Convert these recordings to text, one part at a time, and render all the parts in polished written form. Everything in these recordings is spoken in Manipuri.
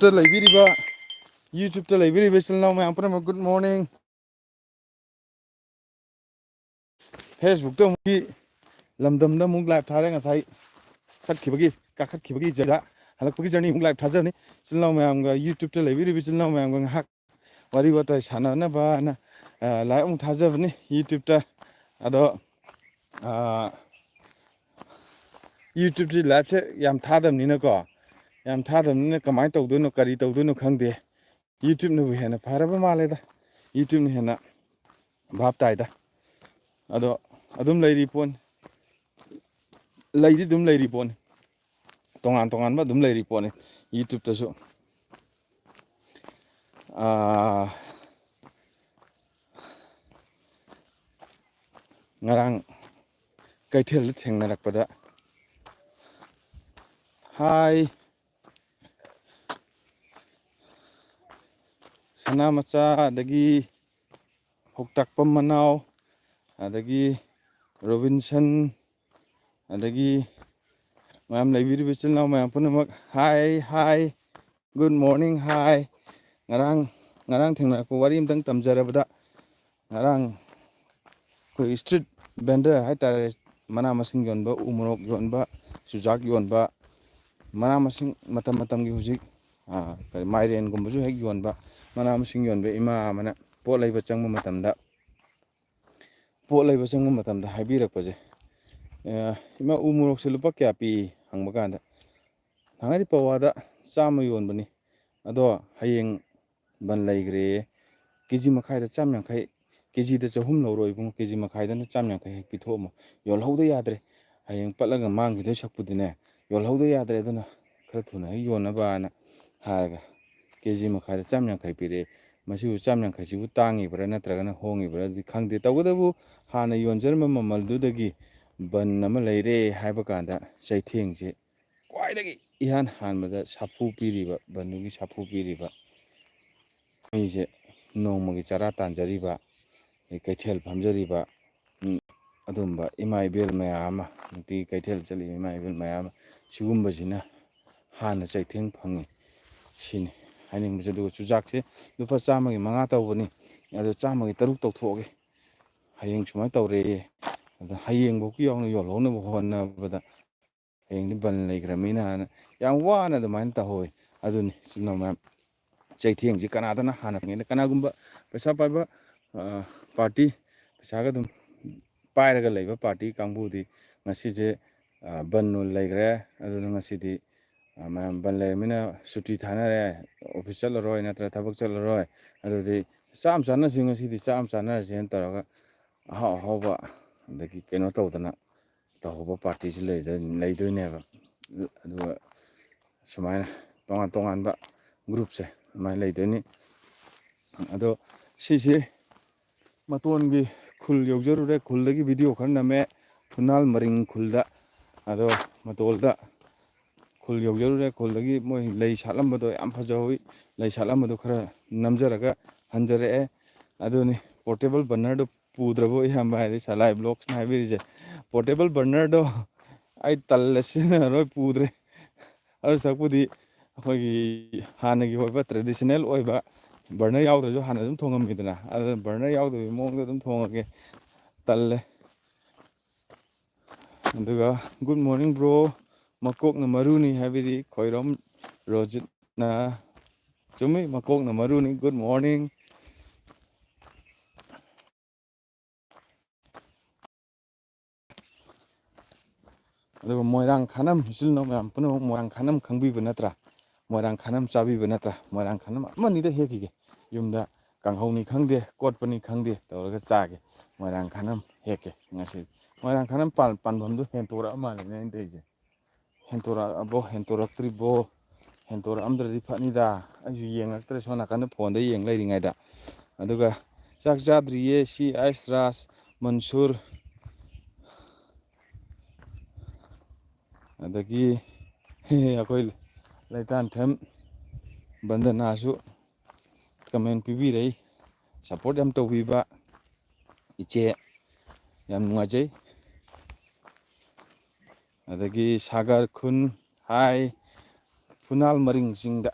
YouTube library channel में अपने good morning Facebook तो मुझे लम्दम दा मुंग लाइव थारे nga sai sat khibagi kakat khibagi jada halak pagi jani मुंग लाइव थाजा नहीं channel में आऊँगा YouTube तो library channel में आऊँगा हक वारी बात है शाना ना बा ना लाइव मुंग थाजा बनी YouTube ता अदो YouTube जी लाइव से याम थादम नहीं ना को याम थादम नहीं ना कमाई तो दोनों करी तो दोनों खंग YouTube ने भी है ना फारब माले दा YouTube ने है ना भाप ताई दा अदो अदुम लई रिपोन लई दुम लई रिपोन तोंगान तोंगान बा दुम लई रिपोन YouTube तसो ngarang kaithel thengnarakpada hai sana macha adagi hoktakpam manau adagi Robinson adagi mayam laibiri bichilnaw mayam punamak hai good morning hai ngarang thengna ko wari amtang tamjarabada ngarang ko street vendor hai tare mana masing yonba umrok yonba sujak yonba mana masing matam gi hujik mairen gumbuju hek yonba mana masing yonba ima mana pot laiba changma matamda haibirakpaje ima umrok se lupa kya pi hangba kanda hangadi pawada chama yonbani ado hayeng ban laigre keji makhai da cham yankhai keji da chahum loroi bung keji makhai da cham yankhai hek pithomo yol hauda yadre hayeng patlaga mang gi sakpudine yol hauda yadre aduna khara thuna yona bana haga keji makhai da cham yankhai pire masiu cham yankhai sibu tangi bra natraga na hongi bra di khangde tawdabu hana yonjarma mamal dudagi ban nama leire haiba kanda chaitheng je kwaidagi ihan hanbada sapu piriba banugi sapu piriba mise nongmagi chara tanjariba kaithel phamjariba adumba imai bel mayama nuti kaithel chali imai bel mayama sigumba jina hana chaitheng phangi sini haning bese du chujakse lupa chamagi manga tawbani ado chamagi taruk tawthoge hayeng sumai tawre ado hayeng boki yawna yolhona honna bada hayeng ni ban leigramina yang wana da man tahoy aduni sinoma chaitheng ji kanadana hana ngene kanagumba pesa paiba party pesa ga dum pairaga leiba party kangbu di ngasi je bannu leigre aduna ngasi di ban leimina suti thanare official roi natra thabak chal roi adudi cham chana sing ngasi di cham chana jen taraga ha dagi keno tawdana tawba party ji leidoineba adu sumaina tongan ba group se mai leidoini ado sisi matongi khul yogjarure khuldagi video kharname funal maring khulda ado matolda khul yogjarure khuldagi moi lei salambado yam phajawi lei salambado khara namjaraga hanjare aduni portable burner do pudrabo yam bai salai blocks na birije portable burner do ai tallasina roi pudre ar sakpudi akhoi hanagi hoiba traditional oiba burner yaudra hana dum thongamidna adha burner yaudu mongda dum thongage talle aduga good morning bro makok na maruni habiri khoirom rojit na chumi makok na maruni good morning aduga moirang khanam silno mam puno moirang khanam khangbi banatra moirang khanam chabi banatra moirang khanam amani da hekige yumda kanghoni khangde kotpani khangde tawraga chage moirang khanam heke ngasi moirang khanam panbhamdu hentora amani ne deje hentora abo hentora tribo hentora amdradi phanida ayu yengaktre sona kan phone da yeng leiringaida aduga chak jadriye si aisras mansur adagi akoi laitan them bandanasu comment pibirei support yam tawbiba iche yam nungajai adagi sagar khun hai funal maring singda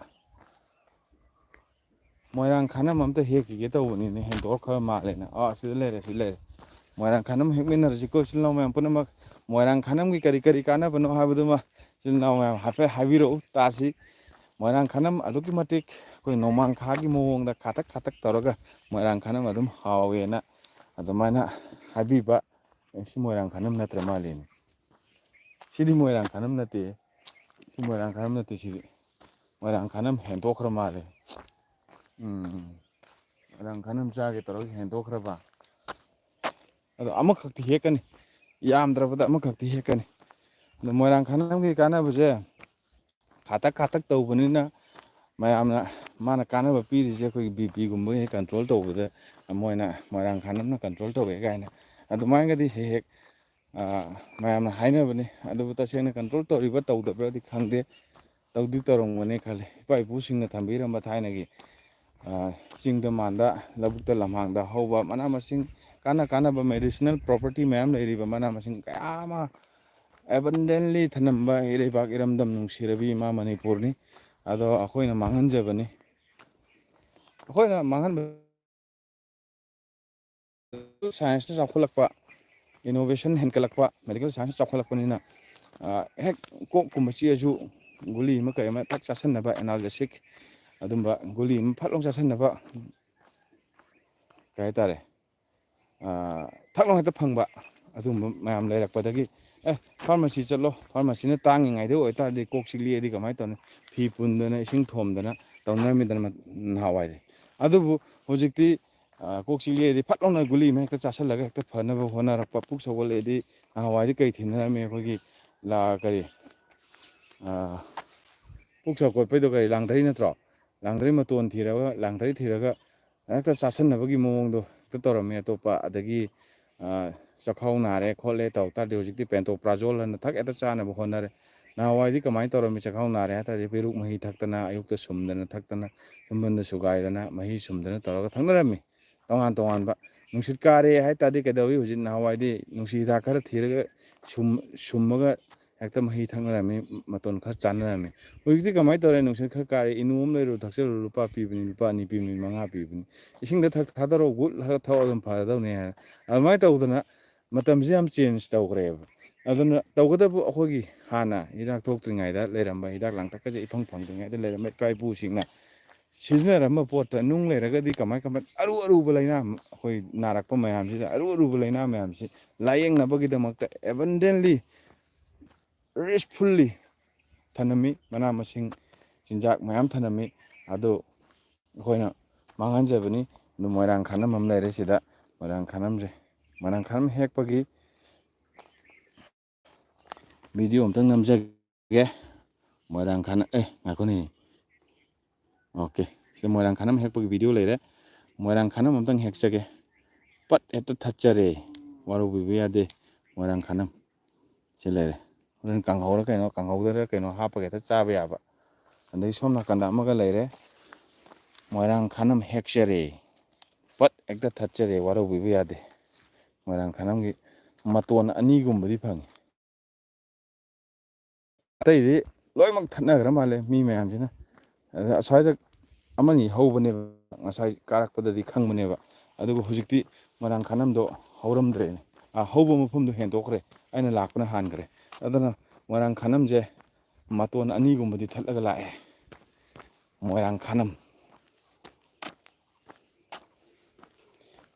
ꯃꯣꯏꯔꯥꯡ ꯈꯥꯅꯝ ꯑꯝꯇ ꯍꯦꯛꯈꯤꯒꯦ ꯇꯧꯕꯅꯤꯅꯦ ꯍꯦꯟꯗꯣꯛꯈ꯭ꯔ ꯃꯥꯜꯂꯦꯅ ꯁꯤꯗ ꯂꯩꯔꯦ ꯁꯤ ꯂꯩꯔꯦ ꯃꯣꯏꯔꯥꯡ ꯈꯥꯅꯝ ꯍꯦꯛꯃꯤꯟꯅꯔꯁꯤꯀꯣ ꯏꯆꯤꯜ ꯏꯅꯥꯎ ꯃꯌꯥꯝ ꯄꯨꯝꯅꯃꯛ ꯃꯣꯏꯔꯥꯡ ꯈꯥꯅꯝꯒꯤ ꯀꯔꯤ ꯀꯔꯤ ꯀꯥꯟꯅꯕꯅꯣ ꯍꯥꯏꯕꯗꯨꯃ ꯏꯆꯤꯜ ꯏꯅꯥꯎ ꯃꯌꯥꯝ ꯍꯥꯏꯐꯦꯠ ꯍꯥꯏꯕꯤꯔꯛꯎ ꯇꯥꯁꯤ ꯃꯣꯏꯔꯥꯡ ꯈꯥꯅꯝ ꯑꯗꯨꯛꯀꯤ ꯃꯇꯤꯛ ꯑꯩꯈꯣꯏ ꯅꯣꯡꯃꯥꯡꯈꯥꯒꯤ ꯃꯑꯣꯡꯗ ꯈꯥꯇꯛ ꯈꯥꯇꯛ ꯇꯧꯔꯒ ꯃꯣꯏꯔꯥꯡ ꯈꯥꯅꯝ ꯑꯗꯨꯝ ꯍꯥꯎꯋꯦꯅ ꯑꯗꯨꯃꯥꯏꯅ ꯍꯥꯏꯕꯤꯕ ꯁꯤ ꯃꯣꯏꯔꯥꯡ ꯈꯥꯅꯝ ꯅꯠꯇ꯭ꯔ ꯃꯥꯜꯂꯤꯅꯦ ꯁꯤꯗꯤ ꯃꯣꯏꯔꯥꯡ ꯈꯥꯅꯝ ꯅꯠꯇꯦ ꯁꯤ ꯃꯣꯏꯔꯥꯡ ꯈꯥꯅꯝ ꯅꯠꯇꯦ ꯁꯤꯗꯤ ꯃꯣꯏꯔꯥꯡ ꯈꯥꯅꯝ ꯍꯦꯟꯗꯣꯛꯈ꯭ꯔ ꯃꯥꯜꯂꯦ ꯃꯣꯏꯔꯥꯡ ꯈꯥꯅꯝ ꯆꯥꯒꯦ ꯇꯧꯔꯒ ꯍꯦꯟꯗꯣꯛꯈ꯭ꯔꯕ ꯑꯗꯣ ꯑꯃꯈꯛꯇꯤ ꯍꯦꯛꯀꯅꯤ ꯌꯥꯝꯗ꯭ꯔꯕꯗ ꯑꯃꯈꯛꯇꯤ ꯍꯦꯛꯀꯅꯤ ꯑꯗꯣ ꯃꯣꯏꯔꯥꯡ ꯈꯥꯅꯝꯒꯤ ꯀꯥꯟꯅꯕꯁꯦ ꯈꯥꯇꯛ ꯈꯥꯇꯛ ꯇꯧꯕꯅꯤꯅ ꯃꯌꯥꯝꯅ ꯃꯥꯅ ꯀꯥꯟꯅꯕ ꯄꯤꯔꯤꯁꯦ ꯑꯩꯈꯣꯏꯒꯤ ꯕꯤ ꯄꯤꯒꯨꯝꯕ ꯍꯦꯛ ꯀꯟꯇ꯭ꯔꯣꯜ ꯇꯧꯕꯗ ꯃꯣꯏꯅ ꯃꯣꯏꯔꯥꯡ ꯈꯥꯅꯝꯅ ꯀꯟꯇ꯭ꯔꯣꯜ ꯇꯧꯋꯦ ꯀꯥꯏꯅ ꯑꯗꯨꯃꯥꯏꯅꯒꯗꯤ ꯍꯦꯛ ꯍꯦꯛ ꯃꯌꯥꯝꯅ ꯍꯥꯏꯅꯕꯅꯤ ꯑꯗꯨꯕꯨ ꯇꯁꯦꯡꯅ ꯀꯟꯇ꯭ꯔꯣꯜ ꯇꯧꯔꯤꯕ ꯇꯧꯗꯕ꯭ꯔꯗꯤ ꯈꯪꯗꯦ ꯇꯧꯗꯤ ꯇꯧꯔꯝꯒꯅꯤ ꯈꯜꯂꯤ ꯏꯄꯥ ꯏꯄꯨꯁꯤꯡꯅ ꯊꯝꯕꯤꯔꯝꯕ ꯊꯥꯏꯅꯒꯤ ꯆꯤꯡꯗ ꯃꯥꯟꯗ ꯂꯧꯕꯨꯛꯇ ꯂꯝꯍꯥꯡꯗ ꯍꯧꯕ ꯃꯅꯥ ꯃꯁꯤꯡ ꯀꯥꯟꯅꯕ ꯃꯦꯗꯤꯁꯤꯅꯦꯜ ꯄ꯭ꯔꯣꯄꯔꯇꯤ ꯃꯌꯥꯝ ꯂꯩꯔꯤꯕ ꯃꯅꯥ ꯃꯁꯤꯡ ꯀꯌꯥ ꯑꯃ ꯑꯦꯕꯟꯗꯦꯟꯂꯤ ꯊꯅꯝꯕ ꯏꯔꯩꯕꯥꯛ ꯏꯔꯝꯗꯝ ꯅꯨꯡꯁꯤꯔꯕꯤ ꯏꯃꯥ ꯃꯅꯤꯄꯨꯔꯅꯤ ꯑꯗꯣ ꯑꯩꯈꯣꯏꯅ ꯃꯥꯡꯍꯟꯖꯕꯅꯤ ꯑꯩꯈꯣꯏꯅ ꯃꯥꯡꯍꯟꯕ ꯁꯥꯏꯟꯁꯇ ꯆꯥꯎꯈꯠꯂꯛꯄ ꯏꯅꯣꯚꯦꯁꯟ ꯍꯦꯟꯒꯠꯂꯛꯄ ꯃꯦꯗꯤꯀꯦꯜ ꯁꯥꯏꯟꯁ ꯆꯥꯎꯈꯠꯂꯛꯄꯅꯤꯅ ꯍꯦꯛ ꯀꯣꯛꯀꯨꯝꯕ ꯆꯤꯛꯑꯁꯨ ꯒꯨꯂꯤ ꯑꯃ ꯀꯩ ꯑꯃ ꯊꯛ ꯆꯥꯁꯟꯅꯕ ꯑꯦꯅꯥꯜꯖꯦꯁꯤꯛ ꯑꯗꯨꯝꯕ ꯒꯨꯂꯤ ꯑꯃ ꯐꯠ ꯂꯥꯎ ꯆꯥꯁꯟꯅꯕ ꯀꯩ ꯍꯥꯏꯇꯥꯔꯦ ꯊꯛ ꯂꯥꯎꯅ ꯍꯦꯛꯇ ꯐꯪꯕ ꯑꯗꯨꯒꯨꯝꯕ ꯃꯌꯥꯝ ꯂꯩꯔꯛꯄꯗꯒꯤ ꯐꯥꯔꯃꯥꯁꯤ ꯆꯠꯂꯣ ꯐꯥꯔꯃꯥꯁꯤꯅ ꯇꯥꯡꯉꯤꯉꯩꯗ ꯑꯣꯏꯇꯥꯔꯗꯤ ꯀꯣꯛ ꯆꯤꯛꯂꯛꯑꯗꯤ ꯀꯃꯥꯏꯅ ꯇꯧꯅꯤ ꯐꯤ ꯄꯨꯟꯗꯅ ꯏꯁꯤꯡ ꯊꯣꯝꯗꯅ ꯇꯧꯅꯔꯝꯃꯤꯗꯅ ꯅꯍꯥꯟꯋꯥꯏꯗꯤ ꯑꯗꯨꯕꯨ ꯍꯧꯖꯤꯛꯇꯤ ꯀꯣꯛ ꯆꯤꯛꯂꯛꯑꯗꯤ ꯐꯠ ꯂꯥꯎꯅ ꯒꯨꯂꯤ ꯑꯃ ꯍꯦꯛꯇ ꯆꯥꯁꯤꯜꯂꯒ ꯍꯦꯛꯇ ꯐꯅꯕ ꯍꯣꯠꯅꯔꯛꯄ ꯄꯨꯛ ꯁꯧꯒꯠꯂꯛꯑꯗꯤ ꯅꯍꯥꯟꯋꯥꯏꯗꯤ ꯀꯩ ꯊꯦꯡꯅꯔꯝꯃꯤ ꯑꯩꯈꯣꯏꯒꯤ ꯀꯔꯤ ꯄꯨꯛ ꯁꯧꯒꯠꯄꯩꯗꯣ ꯀꯔꯤ ꯂꯥꯡꯊ꯭ꯔꯩ ꯅꯠꯇ꯭ꯔꯣ ꯂꯥꯡꯊ꯭ꯔꯩ ꯃꯇꯣꯟ ꯊꯤꯔꯒ ꯂꯥꯡꯊ꯭ꯔꯩ ꯊꯤꯔꯒ ꯍꯦꯛꯇ ꯆꯥꯁꯟꯅꯕꯒꯤ ꯃꯑꯣꯡꯗꯣ ꯍꯦꯛꯇ ꯇꯧꯔꯝꯃꯦ ꯑꯇꯣꯞꯄ ꯑꯗꯒꯤ ꯆꯥꯛꯈꯥꯎ ꯅꯥꯔꯦ ꯈꯣꯠꯂꯦ ꯇꯧ ꯇꯥꯔꯗꯤ ꯍꯧꯖꯤꯛꯇꯤ ꯄꯦꯟꯇꯣꯄ꯭ꯔꯥꯖꯣꯜ ꯑꯅ ꯊꯛ ꯍꯦꯛꯇ ꯆꯥꯅꯕ ꯍꯣꯠꯅꯔꯦ ꯅꯍꯥꯟꯋꯥꯏꯗꯤ ꯀꯃꯥꯏꯅ ꯇꯧꯔꯝꯃꯤ ꯆꯥꯛꯈꯥꯎ ꯅꯥꯔꯦ ꯍꯥꯏ ꯇꯥꯔꯗꯤ ꯄꯦꯔꯨꯛ ꯃꯍꯤ ꯊꯛꯇꯅ ꯑꯌꯨꯛꯇ ꯁꯨꯝꯗꯅ ꯊꯛꯇꯅ ꯁꯨꯝꯕꯟꯗ ꯁꯨꯒꯥꯏꯗꯅ ꯃꯍꯤ ꯁꯨꯝꯗꯅ ꯇꯧꯔꯒ ꯊꯛꯅꯔꯝꯃꯤ ꯇꯣꯉꯥꯟ ꯇꯣꯉꯥꯟꯕ ꯅꯨꯡꯁꯤꯠ ꯀꯥꯔꯦ ꯍꯥꯏ ꯇꯥꯔꯗꯤ ꯀꯩꯗꯧꯋꯤ ꯍꯧꯖꯤꯛ ꯅꯍꯥꯟꯋꯥꯏꯗꯤ ꯅꯨꯡꯁꯤꯠ ꯍꯤꯗꯥꯛ ꯈꯔ ꯊꯤꯔꯒ ꯁꯨꯝꯃꯒ ꯍꯦꯛꯇ ꯃꯍꯤ ꯊꯛꯅꯔꯝꯃꯤ ꯃꯇꯣꯟ ꯈꯔ ꯆꯥꯅꯔꯝꯃꯤ ꯍꯧꯖꯤꯛꯇꯤ ꯀꯃꯥꯏꯅ ꯇꯧꯔꯦ ꯅꯨꯡꯁꯤꯠ ꯈꯔ ꯀꯥꯔꯦ ꯏꯅꯣ ꯑꯃ ꯂꯩꯔꯨ ꯊꯛꯆꯜꯔꯨ ꯂꯨꯄꯥ ꯄꯤꯕꯅꯤ ꯂꯨꯄꯥ 2 ꯄꯤꯕꯅꯤ 5 ꯄꯤꯕꯅꯤ ꯏꯁꯤꯡꯗ ꯊꯥꯗꯔꯛꯑꯣ ꯒꯨꯠ ꯊꯛꯑ ꯑꯗꯨꯝ ꯐꯔꯗꯧꯅꯤ ꯍꯥꯏꯅ ꯑꯗꯨꯃꯥꯏꯅ ꯇꯧꯗꯅ ꯃꯇꯝꯁꯦ ꯌꯥꯝ ꯆꯦꯟꯖ ꯇꯧꯈ꯭ꯔꯦꯕ ꯑꯗꯨꯅ ꯇꯧꯒꯗꯕꯨ ꯑꯩꯈꯣꯏꯒꯤ ꯍꯥꯟꯅ ꯍꯤꯗꯥꯛ ꯊꯣꯛꯇ꯭ꯔꯤꯉꯩꯗ ꯂꯩꯔꯝꯕ ꯍꯤꯗꯥꯛ ꯂꯥꯡꯊꯛꯀꯁꯦ ꯏꯐꯪ ꯐꯪꯗ꯭ꯔꯤꯉꯩꯗ ꯂꯩꯔꯝꯕ ꯏꯄꯥ ꯏꯄꯨꯁꯤꯡꯅ ꯁꯤꯖꯤꯟꯅꯔꯝꯕ ꯄꯣꯠꯇ ꯅꯨꯡ ꯂꯩꯔꯒꯗꯤ ꯀꯃꯥꯏ ꯑꯔꯨꯕ ꯂꯩꯅꯥ ꯑꯩꯈꯣꯏ ꯅꯥꯔꯛꯄ ꯃꯌꯥꯝꯁꯤꯗ ꯑꯔꯨꯕ ꯂꯩꯅꯥ ꯃꯌꯥꯝꯁꯤ ꯂꯥꯏꯌꯦꯡꯅꯕꯒꯤꯗꯃꯛꯇ ꯑꯦꯕꯟꯗꯦꯟꯂꯤ ꯔꯤꯁꯐꯨꯜꯂꯤ ꯊꯅꯝꯃꯤ ꯃꯅꯥ ꯃꯁꯤꯡ ꯆꯤꯟꯖꯥꯛ ꯃꯌꯥꯝ ꯊꯅꯝꯃꯤ ꯑꯗꯨ ꯑꯩꯈꯣꯏꯅ ꯃꯥꯡꯍꯟꯖꯕꯅꯤ ꯑꯗꯨ ꯃꯣꯏꯔꯥꯡ ꯈꯥꯅꯝ ꯑꯃ ꯂꯩꯔꯦ ꯁꯤꯗ ꯃꯣꯏꯔꯥꯡ ꯈꯥꯅꯝꯁꯦ ꯃꯣꯏꯔꯥꯡ ꯈꯥꯅꯝ ꯍꯦꯛꯄꯒꯤ ꯚꯤꯗꯤꯑꯣ ꯑꯝꯇꯪ ꯅꯝꯖꯒꯦ ꯃꯣꯏꯔꯥꯡ ꯈꯥꯅꯝ ꯉꯥꯏꯈꯣꯅꯦ ꯑꯣꯀꯦ ꯁꯤ ꯃꯣꯏꯔꯥꯡ ꯈꯥꯅꯝ ꯍꯦꯛꯄꯒꯤ ꯚꯤꯗꯤꯑꯣ ꯂꯩꯔꯦ ꯃꯣꯏꯔꯥꯡ ꯈꯥꯅꯝ ꯑꯝꯇꯪ ꯍꯦꯛꯆꯒꯦ ꯄꯠ ꯍꯦꯛꯇ ꯊꯠꯆꯔꯦ ꯋꯥꯔꯧꯕꯤꯕ ꯌꯥꯗꯦ ꯃꯣꯏꯔꯥꯡ ꯈꯥꯅꯝ ꯁꯤ ꯂꯩꯔꯦ ꯍꯣꯔꯦꯟ ꯀꯥꯡꯍꯧꯔ ꯀꯩꯅꯣ ꯀꯥꯡꯍꯧꯗꯔ ꯀꯩꯅꯣ ꯍꯥꯞꯄꯒ ꯍꯦꯛꯇ ꯆꯥꯕ ꯌꯥꯕ ꯑꯗꯩ ꯁꯣꯝ ꯅꯥꯀꯟꯗ ꯑꯃꯒ ꯂꯩꯔꯦ ꯃꯣꯏꯔꯥꯡ ꯈꯥꯅꯝ ꯍꯦꯛꯆꯔꯦ ꯄꯠ ꯍꯦꯛꯇ ꯊꯠꯆꯔꯦ ꯋꯥꯔꯧꯕꯤꯕ ꯌꯥꯗꯦ ꯃꯣꯏꯔꯥꯡ ꯈꯥꯅꯝꯒꯤ ꯃꯇꯣꯟ 2ꯒꯨꯝꯕꯗꯤ ꯐꯪꯉꯤ ꯑꯇꯩꯗꯤ ꯂꯣꯏꯅꯃꯛ ꯊꯠꯅꯈ꯭ꯔ ꯃꯥꯜꯂꯦ ꯃꯤ ꯃꯌꯥꯝꯁꯤꯅ ꯑꯗ ꯑꯁ꯭ꯋꯥꯏꯗ ꯑꯃꯅꯤ ꯍꯧꯕꯅꯦꯕ ꯉꯁꯥꯏ ꯀꯥꯔꯛꯄꯗꯗꯤ ꯈꯪꯕꯅꯦꯕ ꯑꯗꯨꯕꯨ ꯍꯧꯖꯤꯛꯇꯤ ꯃꯣꯏꯔꯥꯡ ꯈꯥꯅꯝꯗꯣ ꯍꯧꯔꯝꯗ꯭ꯔꯦꯅꯦ ꯍꯧꯕ ꯃꯐꯝꯗꯣ ꯍꯦꯟꯗꯣꯛꯈ꯭ꯔꯦ ꯑꯩꯅ ꯂꯥꯛꯄꯅ ꯍꯥꯟꯈ꯭ꯔꯦ ꯑꯗꯨꯅ ꯃꯣꯏꯔꯥꯡ ꯈꯥꯅꯝꯁꯦ ꯃꯇꯣꯟ 2ꯒꯨꯝꯕꯗꯤ ꯊꯠꯂꯒ ꯂꯥꯛꯑꯦ ꯃꯣꯏꯔꯥꯡ ꯈꯥꯅꯝ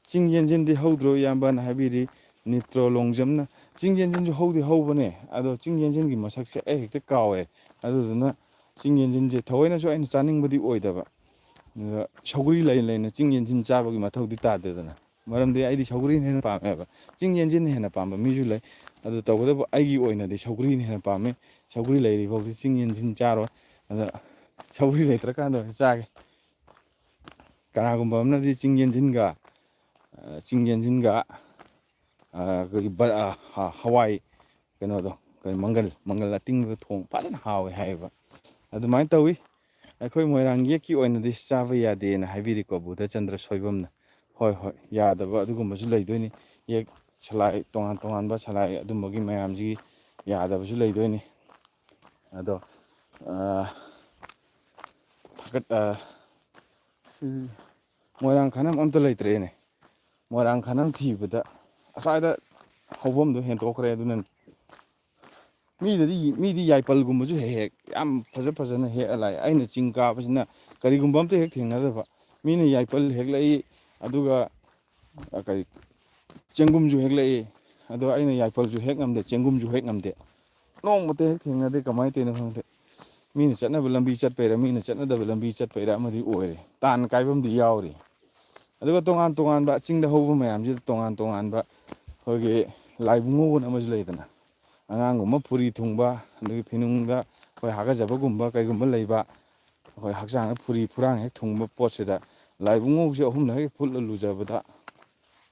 ꯆꯤꯡ ꯌꯦꯟꯁꯤꯟꯗꯤ ꯍꯧꯗ꯭ꯔꯣ ꯏꯌꯥꯝꯕꯅ ꯍꯥꯏꯕꯤꯔꯤ ꯅꯤꯇ꯭ꯔꯣ ꯂꯣꯡꯖꯝꯅ ꯆꯤꯡ ꯌꯦꯟꯁꯤꯟꯁꯨ ꯍꯧꯗꯤ ꯍꯧꯕꯅꯦ ꯑꯗꯣ ꯆꯤꯡ ꯌꯦꯟꯁꯤꯟꯒꯤ ꯃꯁꯛꯁꯦ ꯑꯩ ꯍꯦꯛꯇ ꯀꯥꯎꯋꯦ ꯑꯗꯨꯗꯨꯅ ꯆꯤꯡ ꯌꯦꯟꯁꯤꯟꯁꯦ ꯊꯑꯣꯏꯅꯁꯨ ꯑꯩꯅ ꯆꯥꯅꯤꯡꯕꯗꯤ ꯑꯣꯏꯗꯕ ꯑꯗꯨꯒ ꯁꯧꯒ꯭ꯔꯤ ꯂꯩꯅ ꯆꯤꯡ ꯌꯦꯟꯁꯤꯟ ꯆꯥꯕꯒꯤ ꯃꯊꯧꯗꯤ ꯇꯥꯗꯦꯗꯅ ꯃꯔꯝꯗꯤ ꯑꯩꯗꯤ ꯁꯧꯒ꯭ꯔꯤꯅ ꯍꯦꯟꯅ ꯄꯥꯝꯃꯦꯕ ꯆꯤꯡ ꯌꯦꯟꯁꯤꯟꯅ ꯍꯦꯟꯅ ꯄꯥꯝꯕ ꯃꯤꯁꯨ ꯂꯩ ꯑꯗꯨ ꯇꯧꯕꯇꯕꯨ ꯑꯩꯒꯤ ꯑꯣꯏꯅꯗꯤ ꯁꯧꯒ꯭ꯔꯤꯅ ꯍꯦꯟꯅ ꯄꯥꯝꯃꯤ ꯁꯧꯒ꯭ꯔꯤ ꯂꯩꯔꯤ ꯐꯥꯎꯗꯤ ꯆꯤꯡ ꯌꯦꯟꯁꯤꯟ ꯆꯥꯔꯣꯏ ꯑꯗ ꯁꯧꯒ꯭ꯔꯤ ꯂꯩꯇ꯭ꯔꯀꯥꯟꯗ ꯑꯣꯏꯅ ꯆꯥꯒꯦ ꯀꯅꯥꯒꯨꯝꯕ ꯑꯃꯅꯗꯤ ꯆꯤꯡ ꯌꯦꯟꯁꯤꯟꯒ ꯑꯩꯈꯣꯏꯒꯤ ꯍꯋꯥꯏ ꯀꯩꯅꯣꯗꯣ ꯃꯪꯒꯜ ꯑꯇꯤꯡꯕꯗ ꯊꯣꯡ ꯐꯖꯅ ꯍꯥꯎꯋꯦ ꯍꯥꯏꯌꯦꯕ ꯑꯗꯨꯃꯥꯏꯅ ꯇꯧꯋꯤ ꯑꯩꯈꯣꯏ ꯃꯣꯏꯔꯥꯡ ꯌꯦꯛꯀꯤ ꯑꯣꯏꯅꯗꯤ ꯆꯥꯕ ꯌꯥꯗꯦꯅ ꯍꯥꯏꯕꯤꯔꯤꯀꯣ ꯕꯨꯙꯆꯟꯗ꯭ꯔ ꯁꯣꯏꯕꯝꯅ ꯍꯣꯏ ꯌꯥꯗꯕ ꯑꯗꯨꯒꯨꯝꯕꯁꯨ ꯂꯩꯗꯣꯏꯅꯤ ꯌꯦꯛ ꯁꯂꯥꯏ ꯇꯣꯉꯥꯟ ꯇꯣꯉꯥꯟꯕ ꯁꯂꯥꯏ ꯑꯗꯨꯝꯕꯒꯤ ꯃꯌꯥꯝꯁꯤꯒꯤ ꯌꯥꯗꯕꯁꯨ ꯂꯩꯗꯣꯏꯅꯤ ꯑꯗꯣ ꯃꯣꯏꯔꯥꯡ ꯈꯥꯅꯝ ꯑꯝꯇ ꯂꯩꯇ꯭ꯔꯦꯅꯦ ꯃꯣꯏꯔꯥꯡ ꯈꯥꯅꯝ ꯊꯤꯕꯗ ꯑꯁ꯭ꯋꯥꯏꯗ ꯍꯧꯐꯝꯗꯣ ꯍꯦꯟꯇꯣꯛꯈ꯭ꯔꯦ ꯑꯗꯨꯅ ꯃꯤꯗꯤ ꯌꯥꯏꯄꯜꯒꯨꯝꯕꯁꯨ ꯍꯦꯛ ꯍꯦꯛ ꯌꯥꯝ ꯐꯖꯅ ꯍꯦꯛꯑ ꯂꯥꯛꯑꯦ ꯑꯩꯅ ꯆꯤꯡ ꯀꯥꯕꯁꯤꯅ ꯀꯔꯤꯒꯨꯝꯕ ꯑꯝꯇ ꯍꯦꯛ ꯊꯦꯡꯅꯗꯕ ꯃꯤꯅ ꯌꯥꯏꯄꯜ ꯍꯦꯛꯂꯛꯏ ꯑꯗꯨꯒ ꯀꯔꯤ ꯆꯦꯡꯒꯨꯝꯁꯨ ꯍꯦꯛꯂꯛꯏ ꯑꯗꯣ ꯑꯩꯅ ꯌꯥꯏꯄꯜꯁꯨ ꯍꯦꯛ ꯉꯝꯗꯦ ꯆꯦꯡꯒꯨꯝꯁꯨ ꯍꯦꯛ ꯉꯝꯗꯦ ꯅꯣꯡꯃꯇ ꯍꯦꯛ ꯊꯦꯡꯅꯗꯦ ꯀꯃꯥꯏꯅ ꯇꯧꯔꯤꯅꯣ ꯈꯪꯗꯦ ꯃꯤꯅ ꯆꯠꯅꯕ ꯂꯝꯕꯤ ꯆꯠꯄꯩꯔꯥ ꯃꯤꯅ ꯆꯠꯅꯗꯕ ꯂꯝꯕꯤ ꯆꯠꯄꯩꯔꯥ ꯑꯃꯗꯤ ꯑꯣꯏꯔꯦ ꯇꯥꯟ ꯀꯥꯏꯕꯝꯗꯤ ꯌꯥꯎꯔꯤ ꯑꯗꯨꯒ ꯇꯣꯉꯥꯟ ꯇꯣꯉꯥꯟꯕ ꯆꯤꯡꯗ ꯍꯧꯕ ꯃꯌꯥꯝꯁꯤꯗ ꯇꯣꯉꯥꯟ ꯇꯣꯉꯥꯟꯕ ꯑꯩꯈꯣꯏꯒꯤ ꯂꯥꯏꯕꯨꯡꯉꯣꯕꯅ ꯑꯃꯁꯨ ꯂꯩꯗꯅ ꯑꯉꯥꯡꯒꯨꯝꯕ ꯐꯨꯔꯤ ꯊꯨꯡꯕ ꯑꯗꯒꯤ ꯐꯤꯅꯨꯡꯗ ꯑꯩꯈꯣꯏ ꯍꯥꯒꯠꯆꯕꯒꯨꯝꯕ ꯀꯩꯒꯨꯝꯕ ꯂꯩꯕ ꯑꯩꯈꯣꯏ ꯍꯛꯆꯥꯡꯗ ꯐꯨꯔꯤ ꯐꯨꯔꯥꯡ ꯍꯦꯛ ꯊꯨꯡꯕ ꯄꯣꯠꯁꯤꯗ ꯂꯥꯏꯕꯨꯡꯉꯧꯁꯦ ꯑꯍꯨꯝꯂꯛ ꯍꯦꯛ ꯐꯨꯠꯂ ꯂꯨꯖꯕꯗ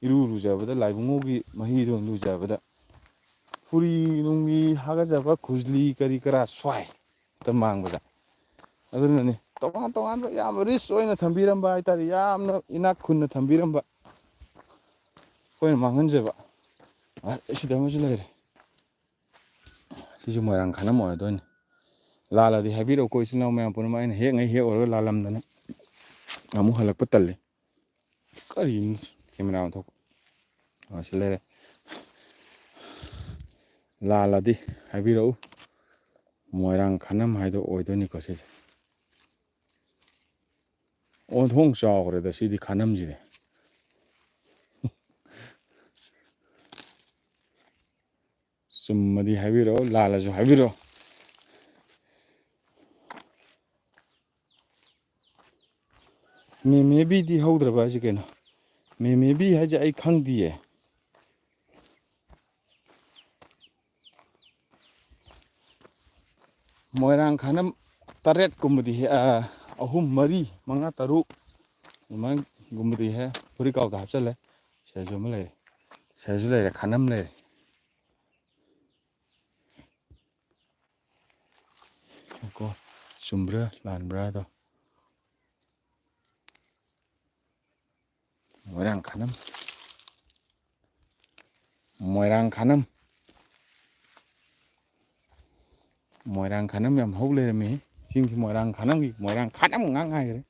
ꯏꯔꯨ ꯂꯨꯖꯕꯗ ꯂꯥꯏꯕꯨꯡꯉꯧꯒꯤ ꯃꯍꯤꯗꯣ ꯂꯨꯖꯕꯗ ꯐꯨꯔꯤ ꯅꯨꯡꯂꯤ ꯍꯥꯒꯠꯆꯕ ꯈꯨꯖꯂꯤ ꯀꯔꯤ ꯀꯔꯥ ꯁ꯭ꯋꯥꯏꯗ ꯃꯥꯡꯕꯗ ꯑꯗꯨꯅꯅꯤ ꯇꯣꯉꯥꯟ ꯇꯣꯉꯥꯟꯕ ꯌꯥꯝ ꯔꯤꯁ ꯑꯣꯏꯅ ꯊꯝꯕꯤꯔꯝꯕ ꯍꯥꯏꯇꯥꯔꯦ ꯌꯥꯝꯅ ꯏꯅꯥꯛ ꯈꯨꯟꯅ ꯊꯝꯕꯤꯔꯝꯕ ꯑꯩꯈꯣꯏꯅ ꯃꯥꯡꯍꯟꯖꯕ ꯁꯤꯗ ꯑꯃꯁꯨ ꯂꯩꯔꯦ ꯁꯤꯁꯨ ꯃꯣꯏꯔꯥꯡ ꯈꯥꯅꯝ ꯑꯣꯏꯔꯗꯣꯏꯅꯤ ꯂꯥꯜꯂꯗꯤ ꯍꯥꯏꯕꯤꯔꯛꯎꯀꯣ ꯏꯆꯤꯜ ꯏꯅꯥꯎ ꯃꯌꯥꯝ ꯄꯨꯝꯅꯃꯛ ꯑꯩꯅ ꯍꯦꯛꯉꯩ ꯍꯦꯛꯎꯔꯒ ꯂꯥꯜꯂꯝꯗꯅ ꯑꯃꯨꯛ ꯍꯜꯂꯛꯄ ꯇꯜꯂꯤ ꯀꯔꯤꯅꯣ ꯀꯦꯃꯦꯔꯥ ꯑꯣꯟꯊꯣꯛꯄ ꯁꯤ ꯂꯩꯔꯦ ꯂꯥꯜꯂꯗꯤ ꯍꯥꯏꯕꯤꯔꯛꯎ ꯃꯣꯏꯔꯥꯡ ꯈꯥꯅꯝ ꯍꯥꯏꯗꯣ ꯑꯣꯏꯗꯣꯏꯅꯤꯀꯣ ꯁꯤꯁꯦ ꯑꯣꯟꯊꯣꯡ ꯆꯥꯎꯈ꯭ꯔꯦꯗ ꯁꯤꯗꯤ ꯈꯥꯅꯝꯁꯤꯗꯤ ꯆꯨꯝꯃꯗꯤ ꯍꯥꯏꯕꯤꯔꯛꯑꯣ ꯂꯥꯜꯂꯁꯨ ꯍꯥꯏꯕꯤꯔꯛꯑꯣ ꯃꯦꯃꯦꯕꯤꯗꯤ ꯍꯧꯗ꯭ꯔꯕ ꯍꯥꯏꯁꯦ ꯀꯩꯅꯣ ꯃꯦꯃꯦꯕꯤ ꯍꯥꯏꯁꯦ ꯑꯩ ꯈꯪꯗꯤꯌꯦ ꯃꯣꯏꯔꯥꯡ ꯈꯥꯅꯝ ꯇꯔꯦꯠꯀꯨꯝꯕꯗꯤ ꯑꯍꯨꯝ ꯃꯔꯤ ꯃꯉꯥ ꯇꯔꯨꯛ ꯑꯗꯨꯃꯥꯏꯅꯒꯨꯝꯕꯗꯤ ꯍꯦꯛ ꯐꯨꯔꯤꯠꯀꯥꯎꯗ ꯍꯥꯞꯆꯤꯜꯂꯦ ꯁꯤꯗꯁꯨ ꯑꯃ ꯂꯩꯔꯦ ꯁꯤꯗꯁꯨ ꯂꯩꯔꯦ ꯈꯥꯅꯝ ꯂꯩꯔꯦ ꯀꯣ ꯆꯨꯝꯕ꯭ꯔꯥ ꯂꯥꯟꯕ꯭ꯔꯥꯗꯣ ꯃꯣꯏꯔꯥꯡ ꯈꯥꯅꯝ ꯃꯣꯏꯔꯥꯡ ꯈꯥꯅꯝ ꯃꯣꯏꯔꯥꯡ ꯈꯥꯅꯝ ꯌꯥꯝ ꯍꯧ ꯂꯩꯔꯝꯃꯤ ꯆꯤꯡꯁꯤ ꯃꯣꯏꯔꯥꯡ ꯈꯥꯅꯝꯒꯤ ꯃꯣꯏꯔꯥꯡ ꯈꯥꯅꯝ ꯉꯥꯛ ꯉꯥꯏꯈꯔꯦ